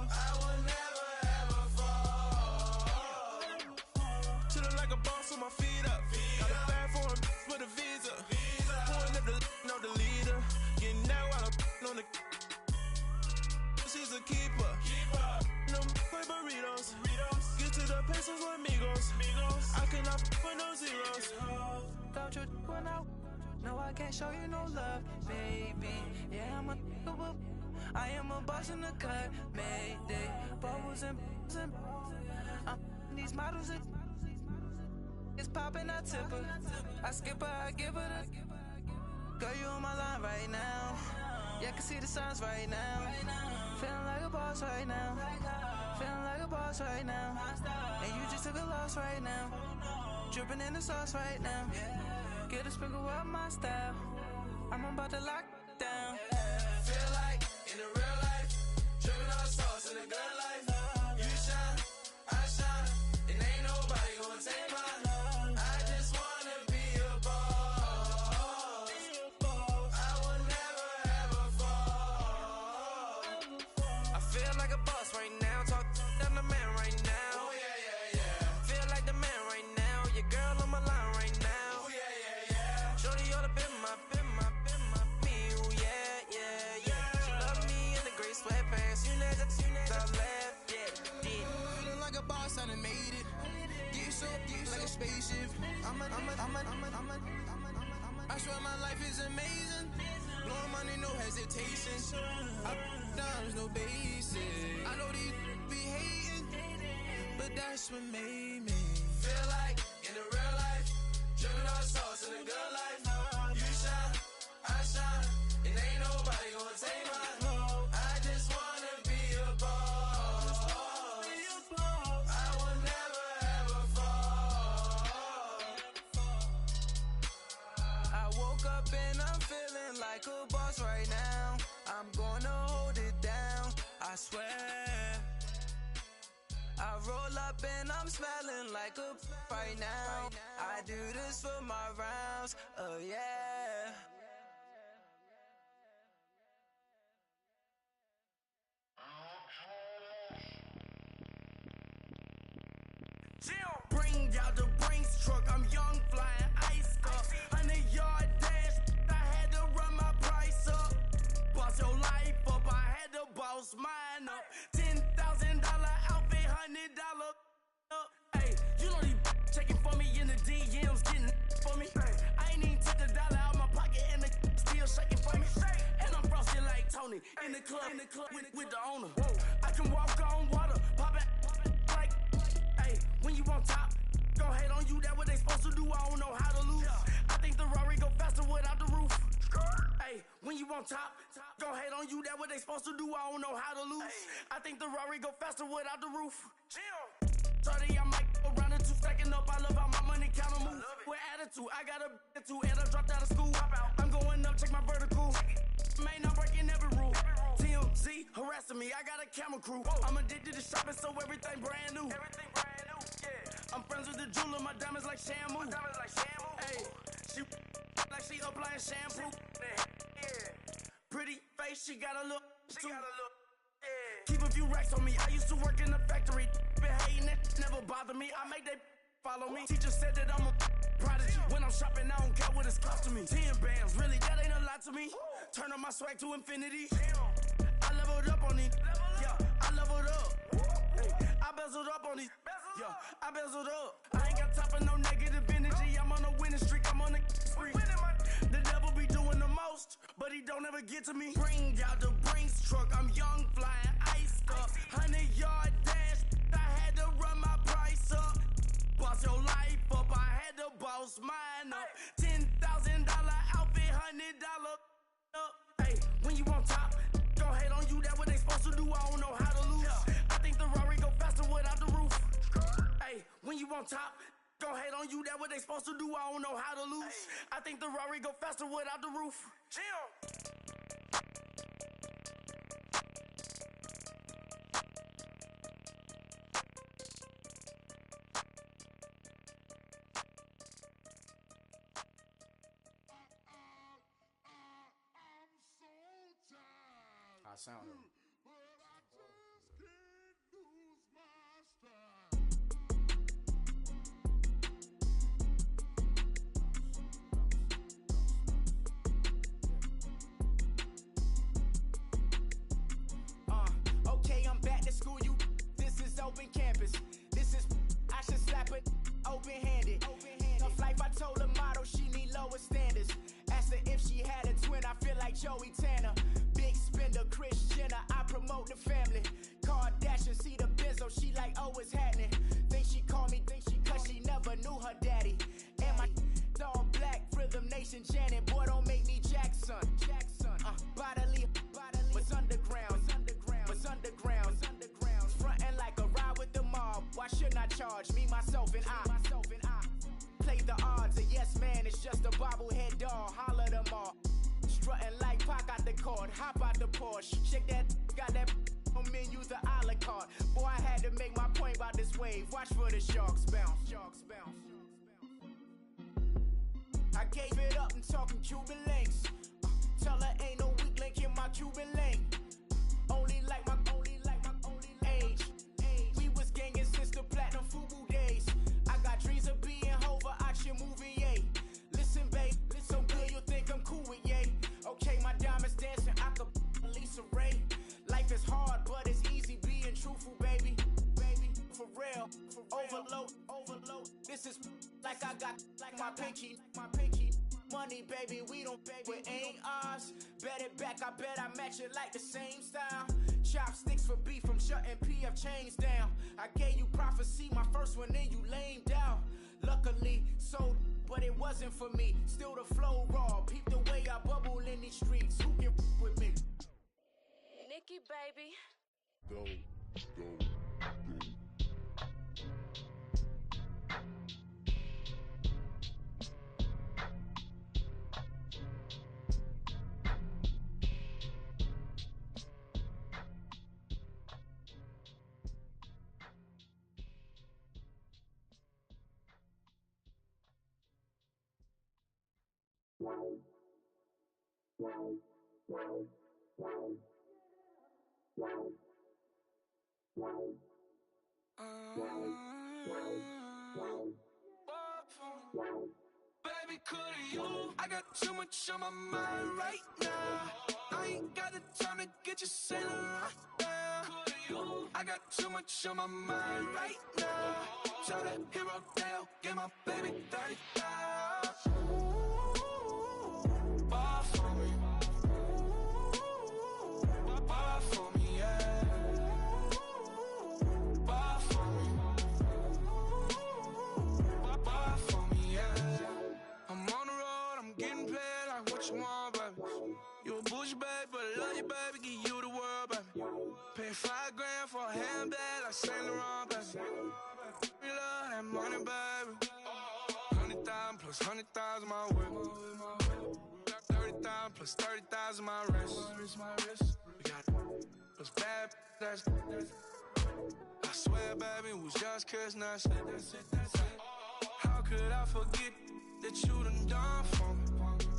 I will never ever fall. Chillin' like a boss with my feet up. Got a bag for him with a visa. Pulling up the know the leader. Getting that while I'm on the. She's a keeper. No play burritos. Get to the pesos with amigos. I cannot with no zeros. Don't you when no, I can't show you no love, baby. Yeah, I am a boss in the cut, Mayday. Bubbles and these models, it's popping, I tip her. I skip her, I give her the. Girl, you on my line right now. Yeah, I can see the signs right now. Feeling like a boss right now. Feeling like a boss right now. And you just took a loss right now. Dripping in the sauce right now. Get a sprinkle of my style. I'm about to lock down. Feel like in the real life, dripping on sauce in the good life. You shine, I shine, and ain't nobody gonna take mine. I just wanna be a boss. I will never ever fall. I feel like a boss right now. Talk down the man right now. Oh yeah. Feel like the man right now. Your girl on my line right now. Oh yeah. Shorty ought to been my me. Oh yeah. She love me in the gray sweatpants. You never left. Yeah. Feeling like a boss, I done made it. Get so like a spaceship. I swear my life is amazing. Blowing money, no hesitation. I down, no basic. I know these be hating, but that's what made me. Feel like in the real life, dripping on sauce in the good life. You shine, I shine, and ain't nobody gonna take mine. I just wanna be a boss. I will never ever fall. I woke up and I'm feeling like a boss right now. I'm gonna hold it down, I swear. I roll up and I'm smelling like a right now. I do this for my rounds, oh yeah. Bring out the Brinks truck, I'm young, flying ice on it. In the club with the owner. I can walk on water, pop it like, hey, when you on top, go hate on you, that what they supposed to do, I don't know how to lose. I think the Rari go faster without the roof. Hey, when you on top, go hate on you, that what they supposed to do, I don't know how to lose. I think the Rari go faster without the roof. 30, I might go around and two stacking up. I love how my money count on move. With attitude, I got a attitude, and I dropped out of school. I'm going up, check my vertical. Man, I'm breaking every rule. TMZ harassing me, I got a camera crew. I'm addicted to shopping, so everything brand new. I'm friends with the jeweler, my diamonds like Shamu. Hey, she like she applying shampoo. Pretty face, she got a look. Keep a few racks on me. I used to work in the factory. Been hating it, never bother me. I make they follow me. Teacher said that I'm a prodigy. When I'm shopping, I don't care what it's costing me. 10 bands, really, that ain't a lot to me. Turn on my swag to infinity. I leveled up on these. Yeah, I leveled up. Hey, I bezeled up on these. Yeah, I bezeled up. I ain't got time for no negative energy. I'm on a winning streak. I'm on a spree. The devil be doing the most, but he don't ever get to me. Bring out the Brinks truck. I'm young, flying, iced up. 100-yard dash. I had to run my price up. Boss your life up. I had to boss mine up. $10,000 outfit, $100 up. Hey, when you on top, go hate on you. That what they supposed to do. I don't know how to lose. I think the Rari go faster without the roof. Hey, when you on top, go hate on you. That what they supposed to do. I don't know how to lose. I think the Rari go faster without the roof. I sound him. Okay, I'm back to school, you. This is open campus. This is, I should slap it open-handed. Tough life, I told her motto, she need lower standards. Asked her if she had a twin, I feel like Joey Tanner. Big spender, Kris Jenner, I promote the family. Kardashian, see the benzo, she like, oh, it's happening. Think she called me, cause she never knew her daddy. And my all black, Rhythm Nation, Janet, boy, don't make me Jackson. Bodily, was underground, was underground. Frontin' like a ride with the mob. Why shouldn't I charge me, myself, and I? Play the odds, a yes man, it's just a bobblehead doll. Holler them all. Strutting like Pac out the court, hop out the Porsche. Shake that, got that on menu, the a la carte. Boy, I had to make my point about this wave. Watch for the sharks bounce. I gave it up, I'm talking Cuban links. Tell her ain't no weak link in my Cuban link. Only like my age. We was gangin' since the platinum FUBU days. I got dreams of being Hova, action movie, yay. Listen, babe, so good you think I'm cool with yay. Okay, my diamonds dancing, I could Lisa Ray. Life is hard, but it's easy being truthful, baby. For real, overload. This is like I got like my pinky. Money, baby, we don't pay, it ain't ours. Bet it back, I bet I match it like the same style. Chopsticks for beef from shutting PF chains down. I gave you prophecy, my first one, then you lamed out. Luckily, sold, but it wasn't for me. Still the flow raw, peep the way I bubble in these streets. Who can with me? Nikki, baby. Go. Baby, could you? I got too much on my mind right now. I ain't got the time to get you sailing right now. Could you? I got too much on my mind right now. Tell that hero Dale, get my baby 30,000. Ball for me. I love you, baby, give you the world, baby. Pay $5 grand for a handbag like Saint Laurent, baby. We love that money, baby. 100,000 plus 100,000 my whip. 30,000 plus 30,000 my wrist. We got those bad, that's I swear, baby, it was just kissing us. How could I forget that you done for me?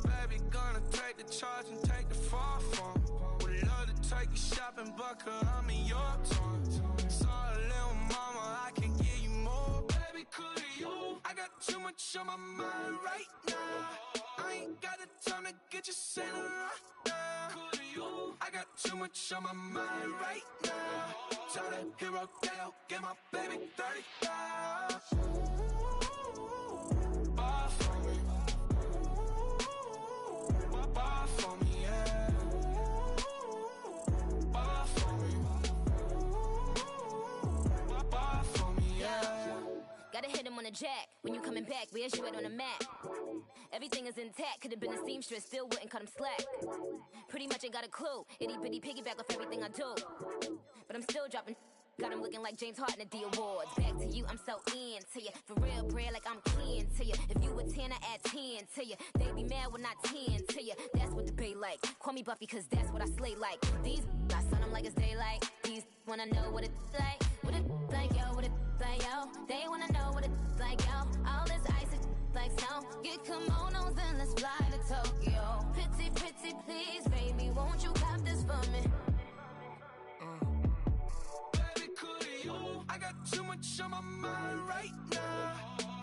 Baby, gonna take the charge and take the fall from me. Would love to take you shopping, but I'm in your town. Sorry, little mama, I can give you more. Baby, could you? I got too much on my mind right now. I ain't got the time to get you sitting right now. Could you? I got too much on my mind right now. Tell that hero that I'll get my baby 30,000. Buy for me. Buy for me, yeah. Buy for me. Buy for me, yeah. Gotta hit him on the jack. When you coming back, where's you at on the map? Everything is intact. Could've been a seamstress, still wouldn't cut him slack. Pretty much ain't got a clue. Itty bitty piggyback off everything I do. But I'm still dropping. Got him looking like James Harden at the awards. Back to you, I'm so into you. For real, bread, like I'm kin to you. If you a 10, I add 10 to you. They be mad when I 10 to you. That's what the bay like. Call me Buffy, cause that's what I slay like. These, I son them like it's daylight. These wanna know what it's like. What it like, yo, what it like, yo. They wanna know what it's like, yo. All this ice is like snow. Get kimonos and let's fly to Tokyo. Pretty, pretty, please, baby, won't you cop this for me? I got too much on my mind right now.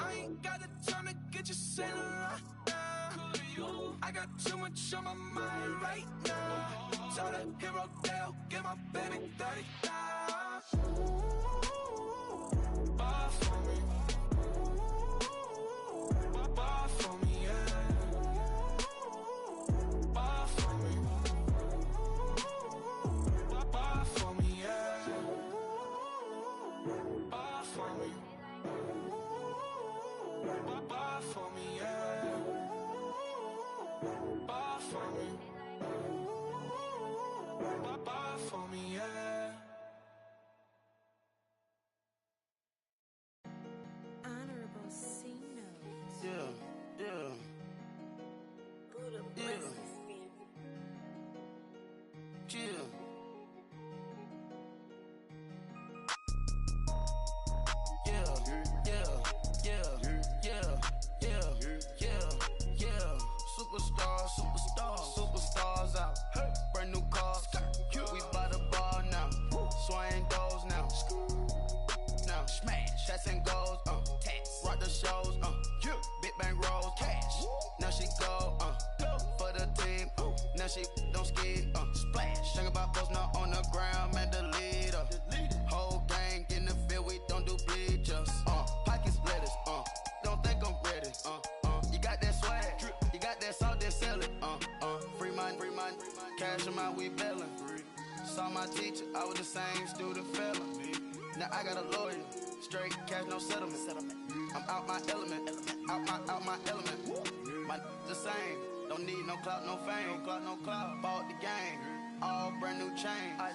I ain't got the time to get you sitting right now. I got too much on my mind right now. Tell that hero that I'll get my baby 30,000. Buy for me. Buy for me, yeah. Buy for me. Buy for me, yeah. Buy for me. Buy for me, yeah. Buy for me. Buy for me, yeah. Honorable C notes. Yeah, yeah. Buddha Yeah. blesses me. Yeah. Superstars out. Brand new cars. We by the bar now. Swaying doors now. Now smash. Shots and goals. Rock the shows. Big bang rolls. Cash. Now she go. For the team. Now she don't ski. Splash. Think about posting up on the ground. Man, the leader. Whole gang in the field. We don't do bleachers. Pockets lettuce. Don't think I'm ready. You got that swag. You got that salt, then sell it. Free mind. Cash them out, we bailin'. Saw my teacher, I was the same student felon. Now I got a lawyer, straight cash, no settlement. I'm out my element, out my element. My the same, don't need no clout, no fame. Bought the game, all brand new chain. I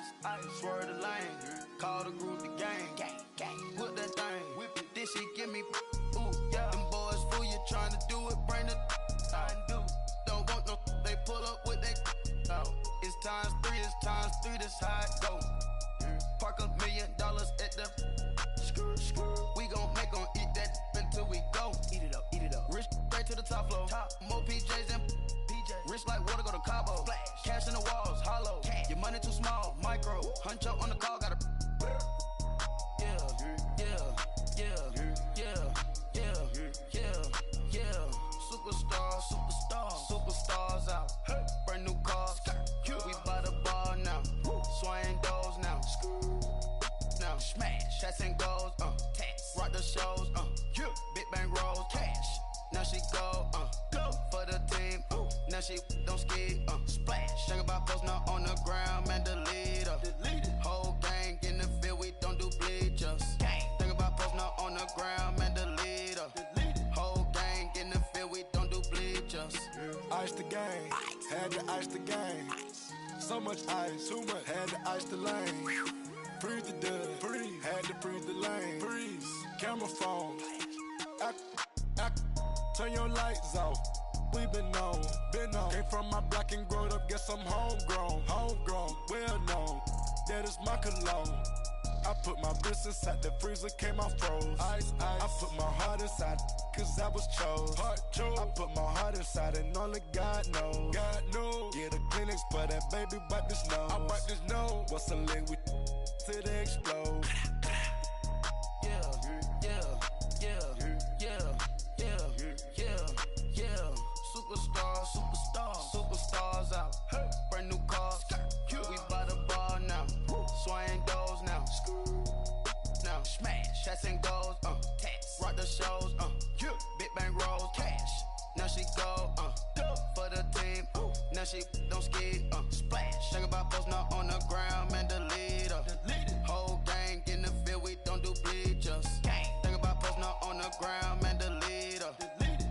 swerve the lane, call the group the gang. Whip that thing, whip it. Then she give me, ooh, yeah. Them boys fool you trying to do it, bring the don't want no, they pull up with they It's times three, this how it go. Park $1 million at the we gon' make 'em eat that until we go. Eat it up. Rich straight to the top floor. More PJs than PJs. Rich like water, go to Cabo. Splash. Cash in the walls, hollow. Cash. Your money too small, micro. Hunch up on the call, gotta. Superstars out. Brand new cars. We by the bar now. Swaying doors now. Now smash. Shots and goals. Rock the shows. Big bang rolls. Cash. Now she go. For the team. Now she don't ski. Splash. Think about posting up on the ground. Man, the leader. Whole gang in the field. We don't do bleachers. Think about posting up on the ground. Man, the leader. Whole gang in the field. We don't do bleachers. Ice the game. Had to ice the game. So much ice, too much. Had to ice the lane. Freeze the dud, freeze. Had to freeze the lane. Freeze. Camera phone. Turn your lights off. We been on. Came from my block and growed up. Guess I'm homegrown. Well known. That is my cologne. I put my wrist inside the freezer, came out froze. Ice. I put my heart inside, cause I was chose. I put my heart inside and only God knows. Yeah, the clinics for that baby wipe this nose. I wipe this nose. What's a link with till they explode? Superstars out. Brand new cars. We by the bar now. Swaying doors now. Smash. Shots and goals. Rock the shows. Big bang rolls. Cash. Now she go. For the team. Now she don't ski. Splash. Think about post now on the ground. Man, delete her. Whole gang in the field. We don't do bleachers. Think about post now on the ground. Man, delete her.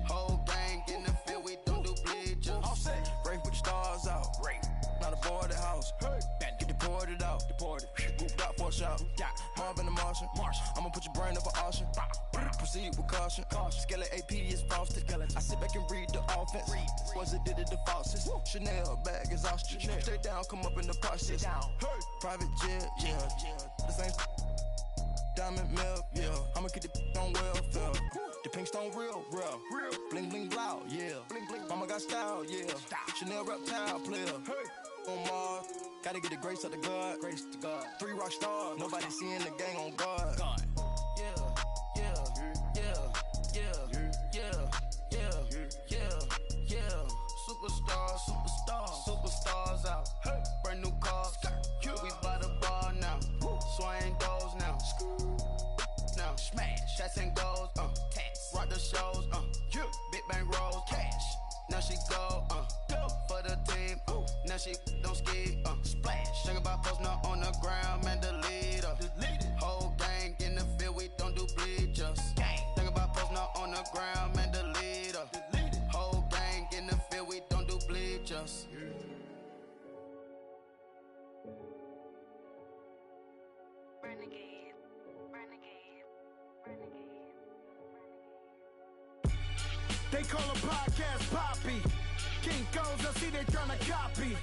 Whole gang in the field. We don't do bleachers. All set. Rain put the stars out. Rain. Not a boarded house. Get deported out. Moved out for a shot. Marvin the Martian. I'ma put your brain up for auction. Proceed with caution. Skeleton AP is frosted. I sit back and read the offense. Was it did it the faucets? Chanel bag is ostrich. Stay down, come up in the process. Private jet, yeah. The same diamond milk, yeah. I'ma keep the on welfare. The pink stone real. Bling bling blow, yeah. Mama got style, yeah. Chanel reptile player. On Mars, gotta get the grace of the God. 3 rock stars, nobody seeing the gang on guard. Superstars out. Brand new cars. We by the bar now. Swaying doors now. Smash. Shots and goals. Rock the shows. Big bang rolls. Cash. Now she go. For the team. Now she don't ski. Splash. Think about post now on the ground. Man, delete her. Whole gang in the field. We don't do bleachers. Think about post now on the ground. Man, delete her. Whole gang in the field. We don't do bleachers. They call a podcast Poppy. King goes, I see they tryna copy.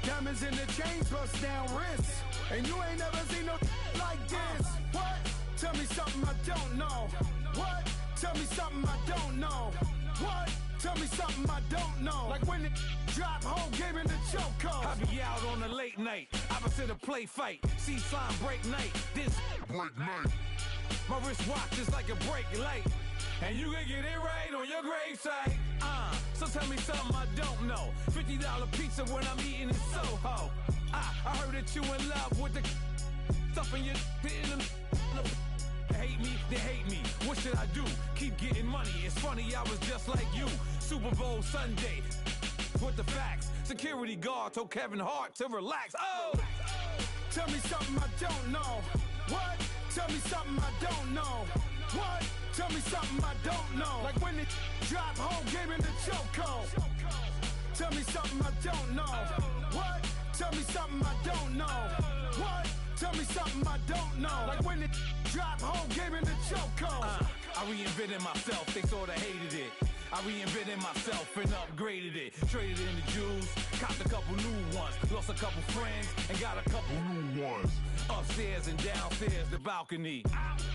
Diamonds in the chains, bust down wrists. And you ain't never seen no like this. What? Tell me something I don't know. What? Tell me something I don't know. What? Tell me something I don't know. Like when it drop, whole game in the chokehold. I be out on a late night, opposite a play fight. See slime break night, this break night. My wristwatch is like a brake light. And you can get it right on your gravesite. So tell me something I don't know. $50 pizza when I'm eating in Soho. I heard that you in love with the stuff in your hate me, they hate me. What should I do? Keep getting money. It's funny, I was just like you. Super Bowl Sunday with the facts. Security guard told Kevin Hart to relax. Oh! Tell me something I don't know. What? Tell me something I don't know. What? Tell me something I don't know. Like when it drop, whole game in the chokehold. Tell me something I don't know. What? Tell me something I don't know. What? Tell me something I don't know. Like when it drop, whole game in the chokehold. I reinvented myself, they sorta hated it. I reinvented myself and upgraded it. Traded in the jewels, copped a couple new ones. Lost a couple friends and got a couple new ones. Upstairs and downstairs, the balcony.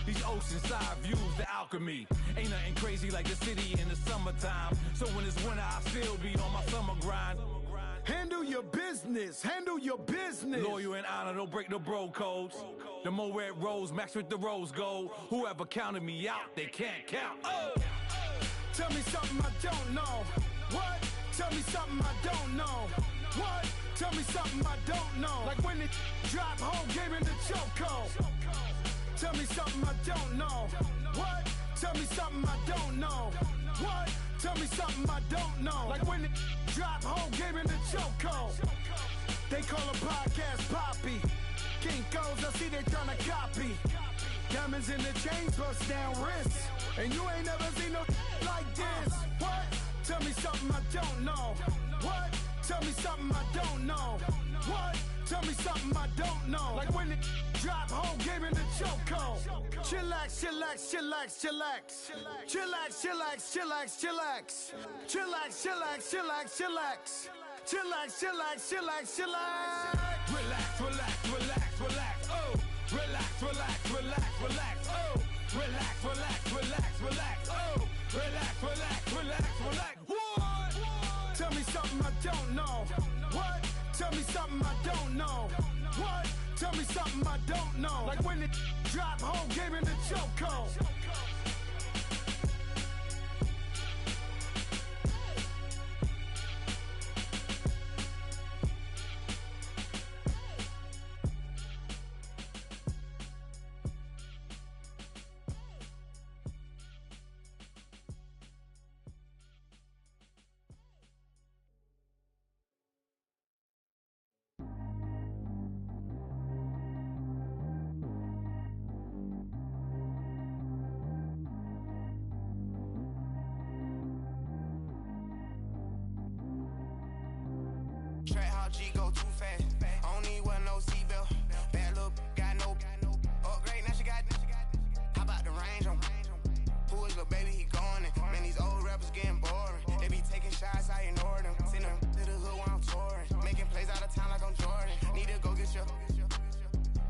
These oceanside views, the alchemy. Ain't nothing crazy like the city in the summertime. So when it's winter, I still be on my summer grind. Handle your business, handle your business. Loyal and honor, don't break no bro codes. The more red rose, match with the rose gold. Whoever counted me out, they can't count. Oh! Tell me something I don't know. What? Tell me something I don't know. What? Tell me something I don't know. Like when it drop, whole game in the chokehold. Tell me something I don't know. What? Tell me something I don't know. What? Tell me something I don't know. Like when it drop, whole game in the chokehold. They call a podcast Poppy. King goes, I see they tryna copy. Diamonds in the chains, bust down wrists. And you ain't never seen no like this. What? Tell me something I don't know. What? Tell me something I don't know. What? Tell me something I don't know. Like when it drop, whole game in the chokehold. Chillax, chillax, chillax, chillax. Chillax, chillax, chillax, chillax. Chillax, chillax, chillax, chillax. Chillax, chillax, chillax, chillax. Relax, relax, relax, relax. Oh, relax, relax, relax, relax. Oh, relax, relax, relax, relax. Oh, relax, relax, relax, relax. What? Tell me something I don't know. What? Tell me something I don't know. What? Tell me something I don't know. Like when it drop, whole game in the chokehold. Track how G go too fast. I don't need wear no seatbelt. Bad look, got no upgrade. Now she got. How about the range on? Who is the baby? He going in. Man, these old rappers getting boring. They be taking shots, I ignore them. Send them to the hood while I'm touring. Making plays out of town like I'm Jordan. Need to go get your.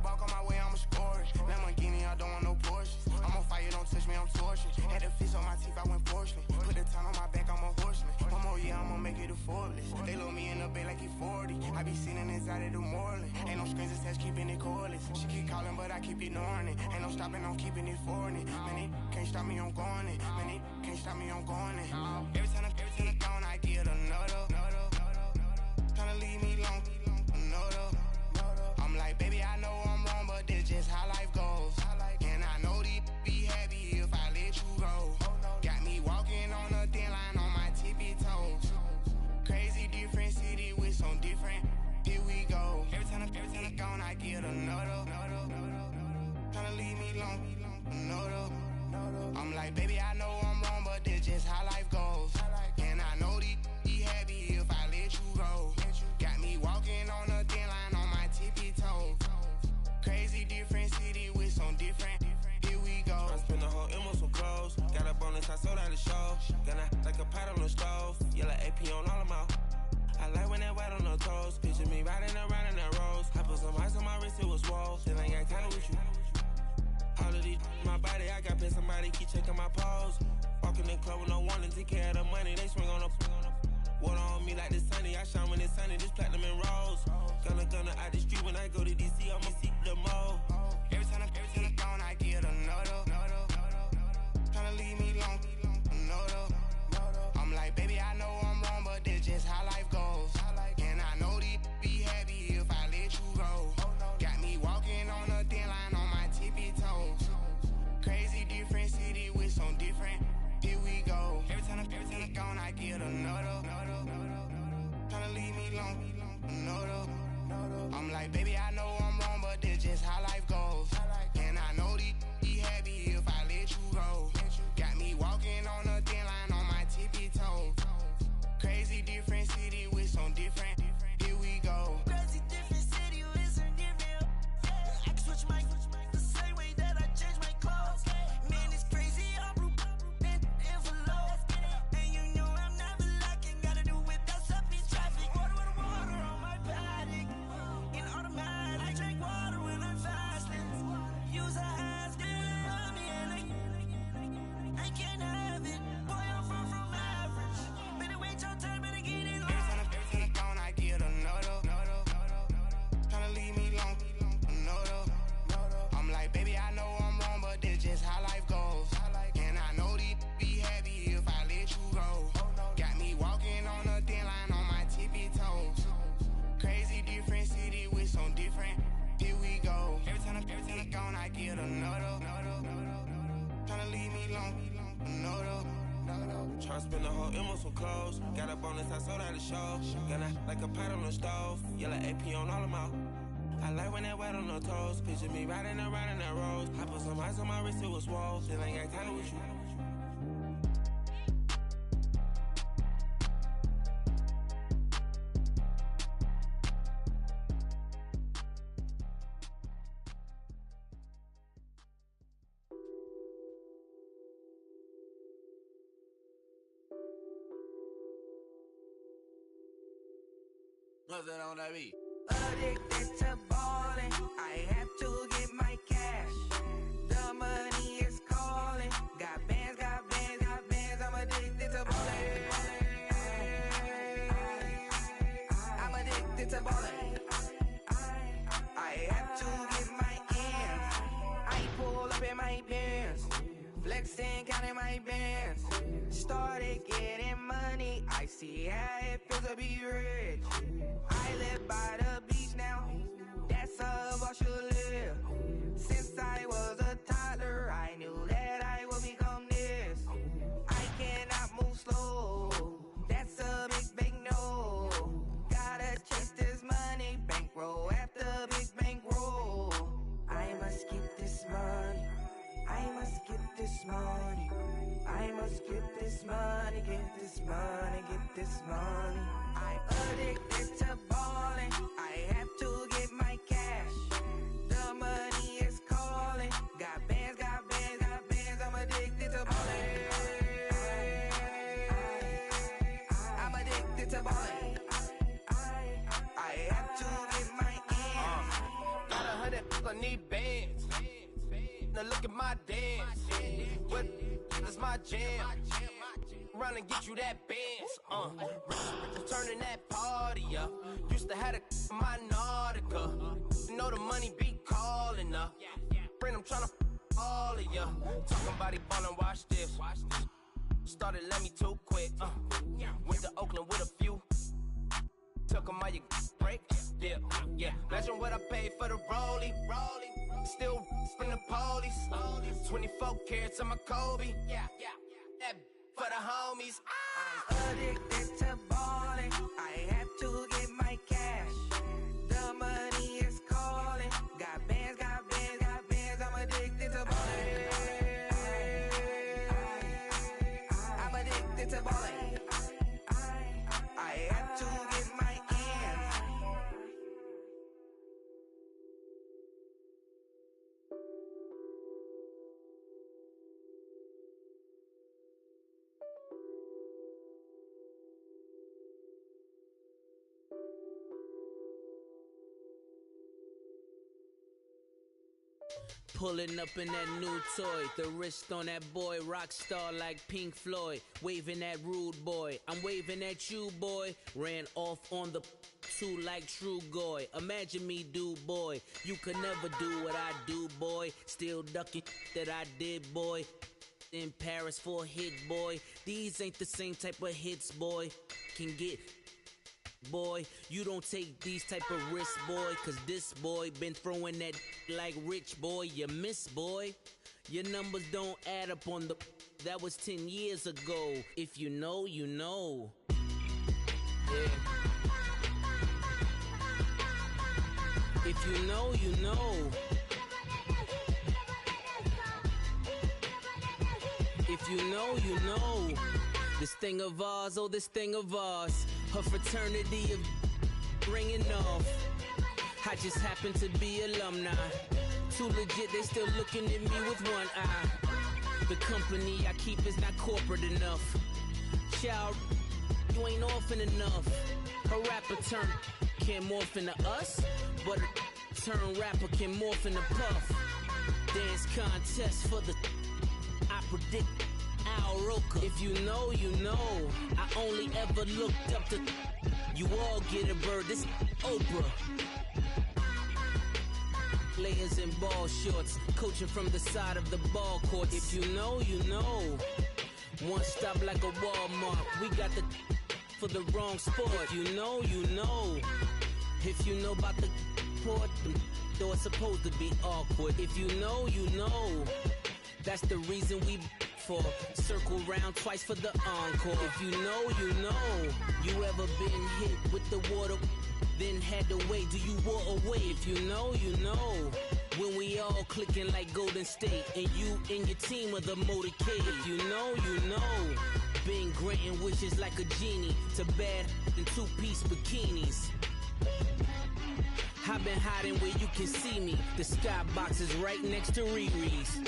Walk on my way, I'ma score it. Lamborghini, I don't want no Porsches. I'm on fire, don't touch me, I'm torching. Had the fish on my teeth, I went porcelain. Put the time on my back, I'm a horseman. One more year, I'ma make it affordless. They load me in the bay like he 40. I be sitting inside of the Moreland. Ain't no screens attached, keeping it cordless. She keep calling, but I keep ignoring it. Ain't no stopping, I'm keeping it for it. Man, it can't stop me, I'm going it. Man, it can't stop me, I'm going it. Every time I gone, I get another. Tryna leave me long, another. I'm like, baby, I know I'm wrong, but this just how life goes. And I know these be happy if I let you go. Got me walking on a thin line on my tippy toes. Crazy different city with some different. Here we go. Every time I gone, I get another. Tryna leave me long, another. I'm like, baby, I know I'm wrong, but this just how life goes. And I know these be happy if I let you go. Got me walking on a thin line on my tippy toes. Crazy different city with some different. Here we go. I spend the whole M on some clothes. Got a bonus, I sold out the show. Gonna like a pot on the stove. Yellow AP on all of my. I like when that white on the toes. Picture me riding around in that rose. I put some ice on my wrist, it was swole. Still ain't got time with you. All of these, my body, I got paid somebody keep checking my pose. Walking in the club with no warning, take care of the money. They swing on the. Water on me like the sunny, I shine when it's sunny, this platinum and rose. Gonna out the street when I go to DC, I'ma see the mall. Every time I gone, I get another. Tryna leave me long, another. I'm like, baby, I know I'm wrong, but this just how life goes. And I know these be happy if I let you go. Got me walking on a thin line on my tippy toes. Crazy different city with some different. Here we go. Every time I gone, I get another. Tryna leave me long, another. I'm like, baby, I know I'm wrong, but this just how life goes. And I know these be happy if I let you go. Got me walking on a thin line on my tippy toes. Crazy different city with some different. Here we go. Crazy different city with some different. I can switch my the same way that I change my clothes. Man, it's crazy, I'm blue and envelope. And you know I'm never lacking. Gotta do it, that's up in traffic. Water on my paddock. In automatic, I drink water when I'm fasting. Use a ass, get me and I can't have it. Boy, I'm far from average. Better wait your turn, better get in line. Every time I gone, I get another. Tryna leave me long, another. I'm like, baby, I know I'm wrong, but this just how life goes. And I know these be happy if I let you go. Got me walking on a thin line on my tippy toes. Crazy different city with some different. Here we go. Every time I gone, I get another. Tryna leave me long, another. Tryna spend the whole M on some clothes. Got a bonus, I sold out the show. Gonna like a pot on the stove. Yellow AP on all of my. I like when that white on the toes. Picture me riding around in that rose. I put some ice on my wrist, it was swole. Still ain't got time with you. What's that on that beat? Addicted to ballin', I have to get my cash. The money is calling. Got bands, got bands, got bands. I'm addicted to ballin'. I'm addicted to ballin'. I have to get my ends. I pull up in my bands, flexing, counting my bands. Started getting money. I see how it feels to be rich. I live by the beach now. That's how I should live. Since I was a toddler, I knew that I would become this. I cannot move slow. That's a big no. Gotta chase this money, bankroll after big bankroll. I must get this money. I must get this money. I must get this money, get this money, get this money. I'm addicted to ballin'. I have to get my cash. The money is calling. Got bands, got bands, got bands. I'm addicted to ballin'. I'm addicted to ballin'. I have to get my ends. Got 100, I need bands. Now look at my dance. What is my jam? Run and get you that bands. Turning that party up. Used to have a my Nautica. You know the money be calling up. Friend, I'm tryna all of ya. Talking about he ballin', watch this. Started let me too quick. Went to Oakland with a few. Took 'em all you break. Yeah. Imagine what I paid for the rollie. Still from the police. 24 carats on my Kobe. That for the homies. I'm addicted to ballin'. I have to get my cash. The money is calling. Got bands, got bands, got bands. I'm addicted to ballin'. I'm addicted to ballin'. I have to get my ends. Pulling up in that new toy, the wrist on that boy, rock star like Pink Floyd, waving at rude boy, I'm waving at you boy, ran off on the two like True Goy, imagine me do boy, you could never do what I do boy, still ducking that I did boy, in Paris for a hit boy, these ain't the same type of hits boy, can get boy, you don't take these type of risks, boy, cause this boy been throwing that like rich boy, you miss, boy. Your numbers don't add up on the, that was 10 years ago. If you know, you know. Yeah. If you know, you know. If you know, you know. This thing of ours, oh, this thing of ours. Her fraternity of ringing off. I just happen to be alumni. Too legit, they still looking at me with one eye. The company I keep is not corporate enough. Child, you ain't orphan enough. A rapper turn can morph into us, but a turn rapper can morph into Puff. Dance contest for the, I predict Al Roker. If you know, you know. I only ever looked up to, you all get a bird, this Oprah. Layers in ball shorts, coaching from the side of the ball court. If you know, you know. One stop like a Walmart. We got the for the wrong sport. If you know, you know. If you know about the port, though it's supposed to be awkward. If you know, you know. That's the reason we for circle round twice for the encore. If you know, you know. You ever been hit with the water? Then had to wait, do you walk away? If you know, you know. When we all clicking like Golden State, and you and your team are the motorcade. If you know, you know. Been granting wishes like a genie to bad in two-piece bikinis. I've been hiding where you can see me. The skybox is right next to Riri's.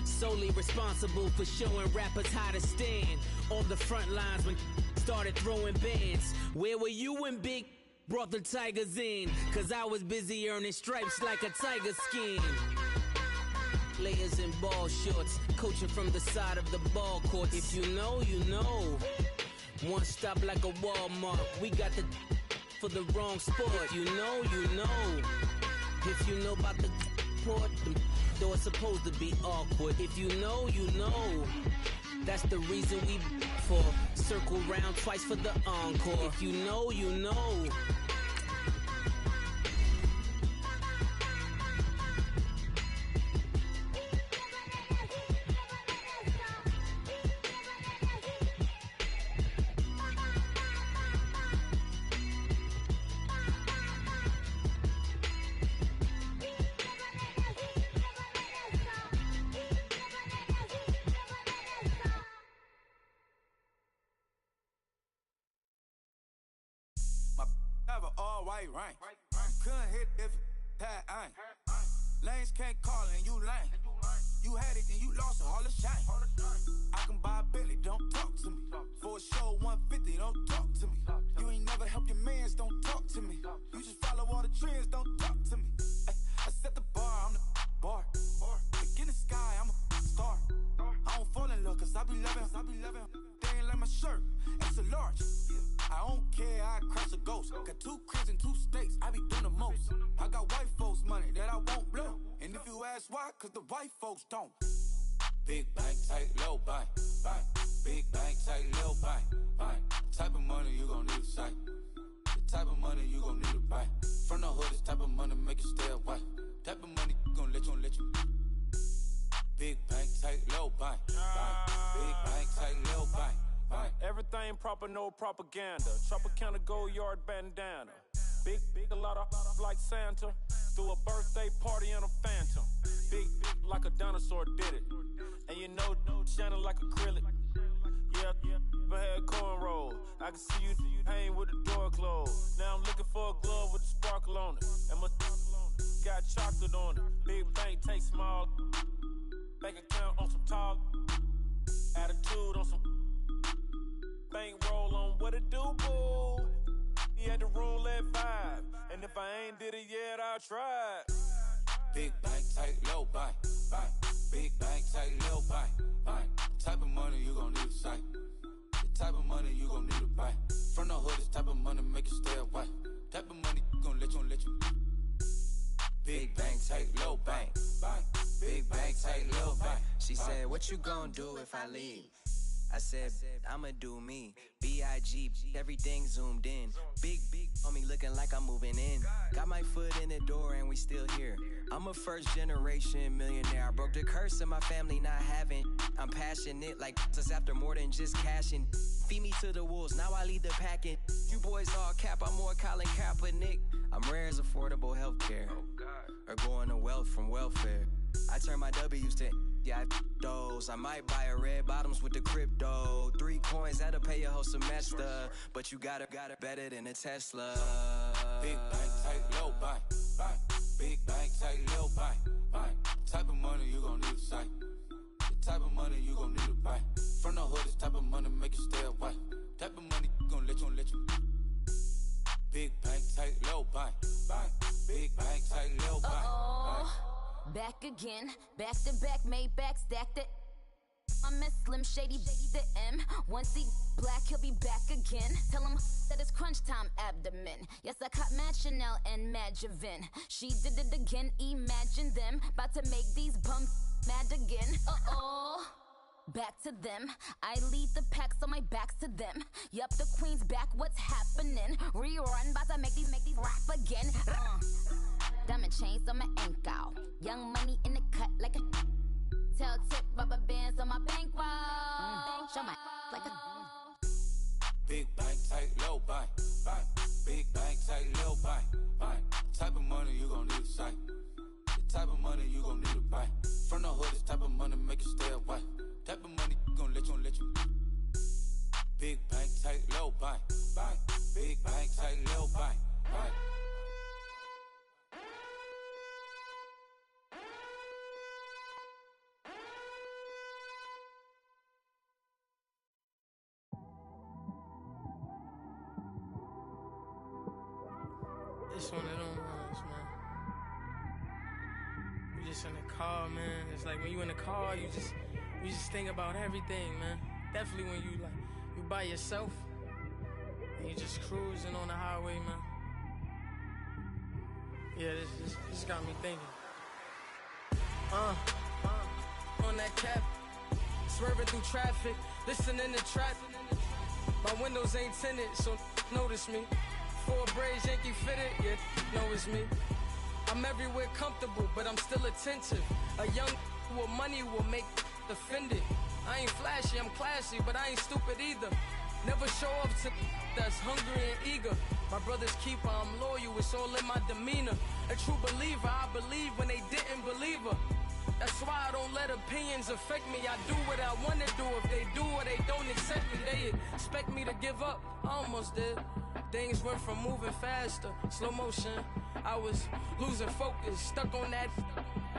Solely responsible for showing rappers how to stand on the front lines when started throwing bands. Where were you when Big brought the tigers in, cause I was busy earning stripes like a tiger skin. Layers in ball shorts, coaching from the side of the ball court. If you know, you know. One stop like a Walmart. We got the for the wrong sport. You know, you know. If you know about the port, though it's supposed to be awkward. If you know, you know. That's the reason we for circle round twice for the encore. If you know, you know. White rain. Couldn't hit if it had ain't. Lanes can't call and you lame. You had it and you lost all the shine. I can buy a Billy, don't talk to me. For a show 150, don't talk to me. You ain't never help your mans, don't talk to me. You just follow all the trends, don't talk to me. I set the bar, I'm the bar. Like in the sky, I'm a star. I don't fall in love cause I be loving. They ain't like my shirt, it's a large. I don't care, I crush a ghost. Got 2 cribs and 2 states, I be doing the most. I got white folks money that I won't blow. And if you ask why, cause the white folks don't. Big bank, tight, low bank, bank. Big bank, tight, low bank, bank. Type of money you gon' need a sight. The type of money you gon' need to buy. From the hood, this type of money make you stay away. Type of money gon' let you. Big bank, tight, low bank, bank. Big bank, tight, low bank. Everything proper, no propaganda. Tropicana gold yard bandana. Big, a lot of like Santa. Threw a birthday party in a phantom. Big like a dinosaur did it. And you know, shining like acrylic. Yeah, but had cornrow. I can see you hang with the door closed. Now I'm looking for a glove with a sparkle on it. And my got chocolate on it. Big bank, take small. Bank account on some tall. Attitude on some. Bankroll on what it do, boo. He had the roulette vibe. And if I ain't did it yet, I'll try. Big bank, tight, low bank, bank. Big bank, tight, low bank, bank. Type of money you gon' need a sight. The type of money you gon' need to buy. From the hood, this type of money make you stay away. Type of money gon' let you. Big bank, tight, low bank, bank. Big bank, tight, low bank. She said, what you gon' do if I leave? I said, I'ma do me. B.I.G. Everything zoomed in. Big on me looking like I'm moving in. Got my foot in the door and we still here. I'm a first generation millionaire. I broke the curse of my family not having. I'm passionate like just after more than just cashing. Feed me to the wolves, now I lead the packing. You boys all cap, I'm more Colin Kaepernick. I'm rare as affordable healthcare. Or going to wealth from welfare. I turn my W's to those. I might buy a red bottoms with the crypto. 3 coins, that'll pay your whole semester. But you gotta better than a Tesla. Big bank, tight, low bank, bank. Big bank, tight, low bank, bank. Type of money you gon' need a sight. The type of money you gon' need to buy. From the hood, this type of money make you stay away. Type of money gon' let you. Big bank, tight, low bank, bank. Big bank, tight, low bank, bank. Back again, back to back, made back, stacked it. I'm a Slim Shady, the M. Once he black, he'll be back again. Tell him that it's crunch time abdomen. Yes, I caught Mad Chanel and Mad Javin. She did it again, imagine them. About to make these bums mad again. Back to them. I lead the pack, so my back's to them. Yup, the queen's back, what's happening? Rerun, about to make these rap again. Diamond chains on my ankle. Young money in the cut like a tail tip, rubber bands on my bankroll. Show my like a Big bank, tight, low bank, bank. Big bank, tight, low bank, bank. Type of money you gon' need a sight. The type of money you gon' need to buy. From the hood, this type of money make you stay away. Type of money gon' let you. Big bank, tight, low bank, bank. Big bank, tight, low bank, bank. It's one of them ones, man. You just in the car, man. It's like when you in the car, you just think about everything, man. Definitely when you by yourself and you just cruising on the highway, man. Yeah, this got me thinking. On that cap, swerving through traffic, listening to trap. My windows ain't tinted, so notice me. 4 braids, Yankee fitted, yeah, know it's me. I'm everywhere comfortable, but I'm still attentive. A young with money will make offended. I ain't flashy, I'm classy, but I ain't stupid either. Never show up to that's hungry and eager. My brother's keeper, I'm loyal, it's all in my demeanor. A true believer, I believe when they didn't believe her. That's why I don't let opinions affect me. I do what I want to do. If they do or they don't accept me, they expect me to give up. I almost did. Things went from moving faster, slow motion. I was losing focus, stuck on that.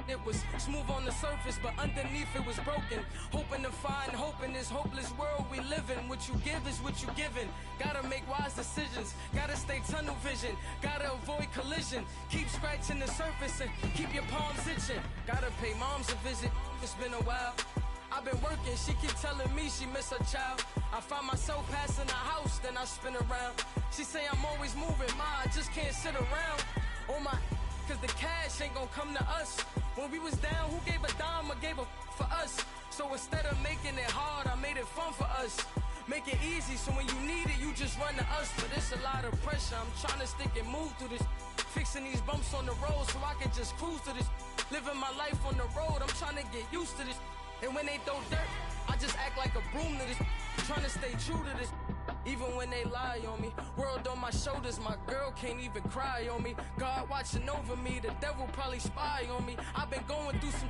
It was smooth on the surface, but underneath it was broken. Hoping to find hope in this hopeless world we live in. What you give is what you given. Gotta make wise decisions. Gotta stay tunnel vision. Gotta avoid collision. Keep scratching the surface and keep your palms itching. Gotta pay moms a visit. It's been a while. I've been working, she keep telling me she miss her child. I find myself passing the house, then I spin around. She say I'm always moving, ma, I just can't sit around. Oh my, cause the cash ain't gon' come to us. When we was down, who gave a dime or gave a for us? So instead of making it hard, I made it fun for us. Make it easy, so when you need it, you just run to us. But it's a lot of pressure, I'm trying to stick and move through this. Fixing these bumps on the road so I can just cruise to this. Living my life on the road, I'm trying to get used to this. And when they throw dirt, I just act like a broom to this. Trying to stay true to this. Even when they lie on me. World on my shoulders, my girl can't even cry on me. God watching over me, the devil probably spy on me. I've been going through some.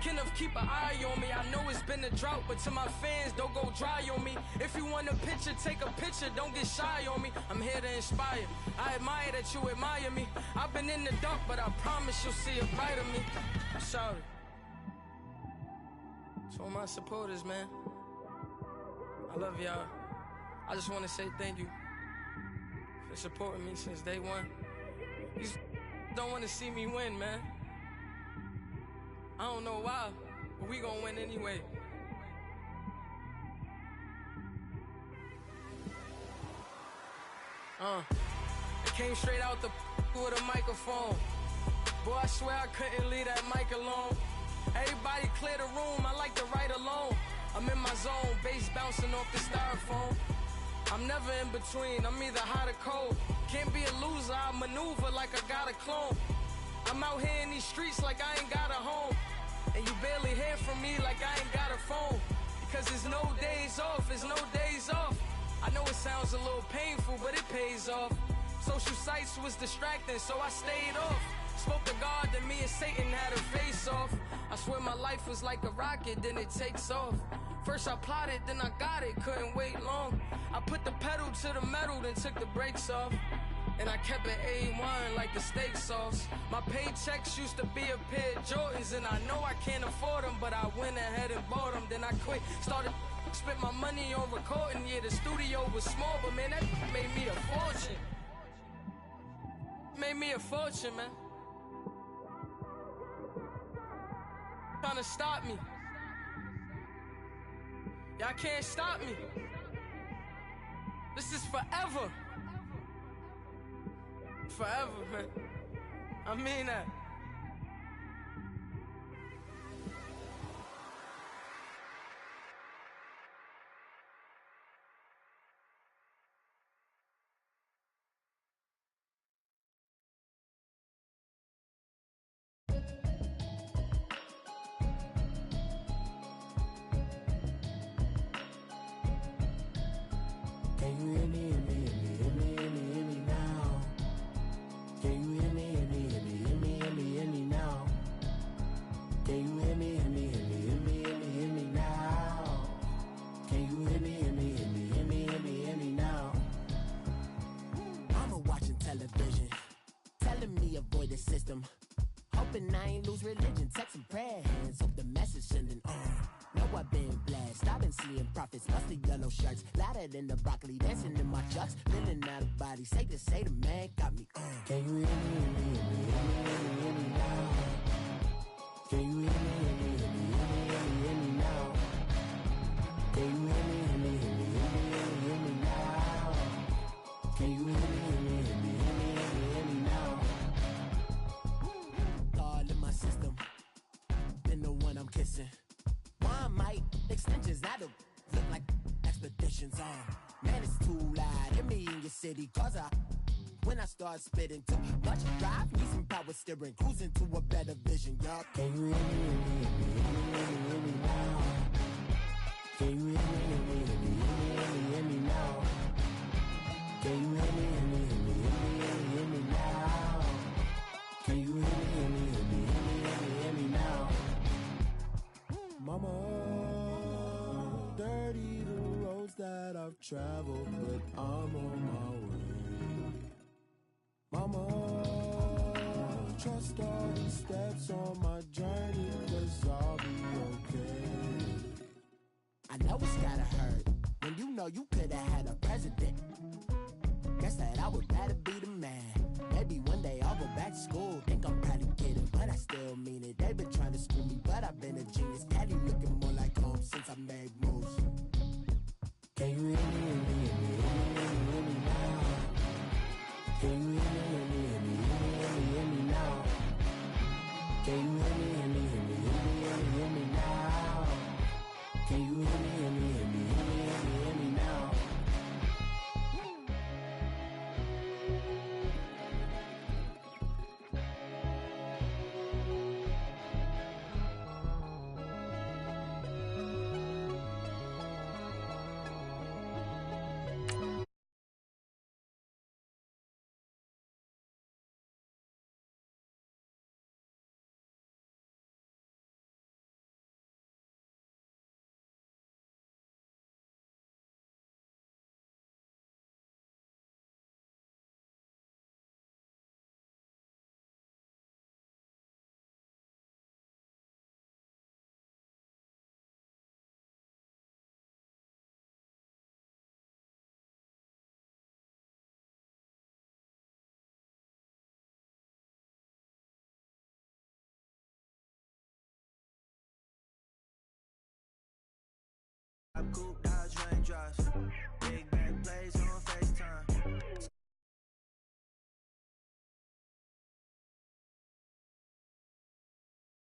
Kenneth, keep an eye on me. I know it's been a drought, but to my fans, don't go dry on me. If you want a picture, take a picture, don't get shy on me. I'm here to inspire. I admire that you admire me. I've been in the dark, but I promise you'll see a brighter me. I'm sorry. To all my supporters, man, I love y'all. I just want to say thank you for supporting me since day one. You don't want to see me win, man. I don't know why, but we gonna win anyway. It came straight out the with a microphone. Boy, I swear I couldn't leave that mic alone. Everybody clear the room, I like to write alone. I'm in my zone, bass bouncing off the styrofoam. I'm never in between, I'm either hot or cold. Can't be a loser, I maneuver like I got a clone. I'm out here in these streets like I ain't got a home. And you barely hear from me like I ain't got a phone. Because there's no days off, there's no days off. I know it sounds a little painful, but it pays off. Social sites was distracting, so I stayed off. Spoke to God, then me and Satan had a face off. I swear my life was like a rocket, then it takes off. First I plotted, then I got it, couldn't wait long. I put the pedal to the metal, then took the brakes off. And I kept it A1 like the steak sauce. My paychecks used to be a pair of Jordans, and I know I can't afford them, but I went ahead and bought them. Then I quit, started spent my money on recording. Yeah, the studio was small, but man, that made me a fortune. Made me a fortune, man. Trying to stop me. Y'all can't stop me. This is forever. Forever, man. I mean that. Can you hear me, hear me, hear me, hear me, hear me now? Can you hear me, hear me, hear me, hear me, hear me, hear me now? Can you hear me, hear me, hear me, hear me, hear me, hear me now? Can you hear me, hear me, hear me, hear me, hear me, hear me now? Mama watching television, telling me avoid the system. Hoping I ain't lose religion, text some prayer hands. Hope the message sending on. Know I've been blessed, I've been seeing prophets, mostly yellow shirts. Louder than the broccoli, dancing in my chucks. Feeling out of body, safe to say the man got me on. Can you hear me, hear me now? Can you hear me, hear me now? Can you hear me, hear me now? Can you hear me, hear me now? All in my system, been the one I'm kissing. One might extensions out of look like expeditions on. Man, it's too loud. Hit me in your city, cause when I start spitting too much drive, need some power steering, cruising to a better vision, y'all. Can you hear me, hear me now? Can you hear me, hear me now? Can you hear me, hear me now? Can you hear me, hear me now? Mama, dirty the roads that I've traveled, but I'm on my way. Mama, trust all the steps on my journey, 'cause I'll be okay. I know it's gotta hurt when you know you could've had a president. Guess that I would rather be the man. Maybe one day I'll go back to school. Think I'm probably kidding, but I still mean it. They've been trying to school me, but I've been a genius. Daddy looking more like home since I made moves. Can you hear me, hear me now? Can you hear me, hear me now? Can you hear me, hear me now? Can you hear me, hear me now? Coupe, Dodge, raindrops. Big back plays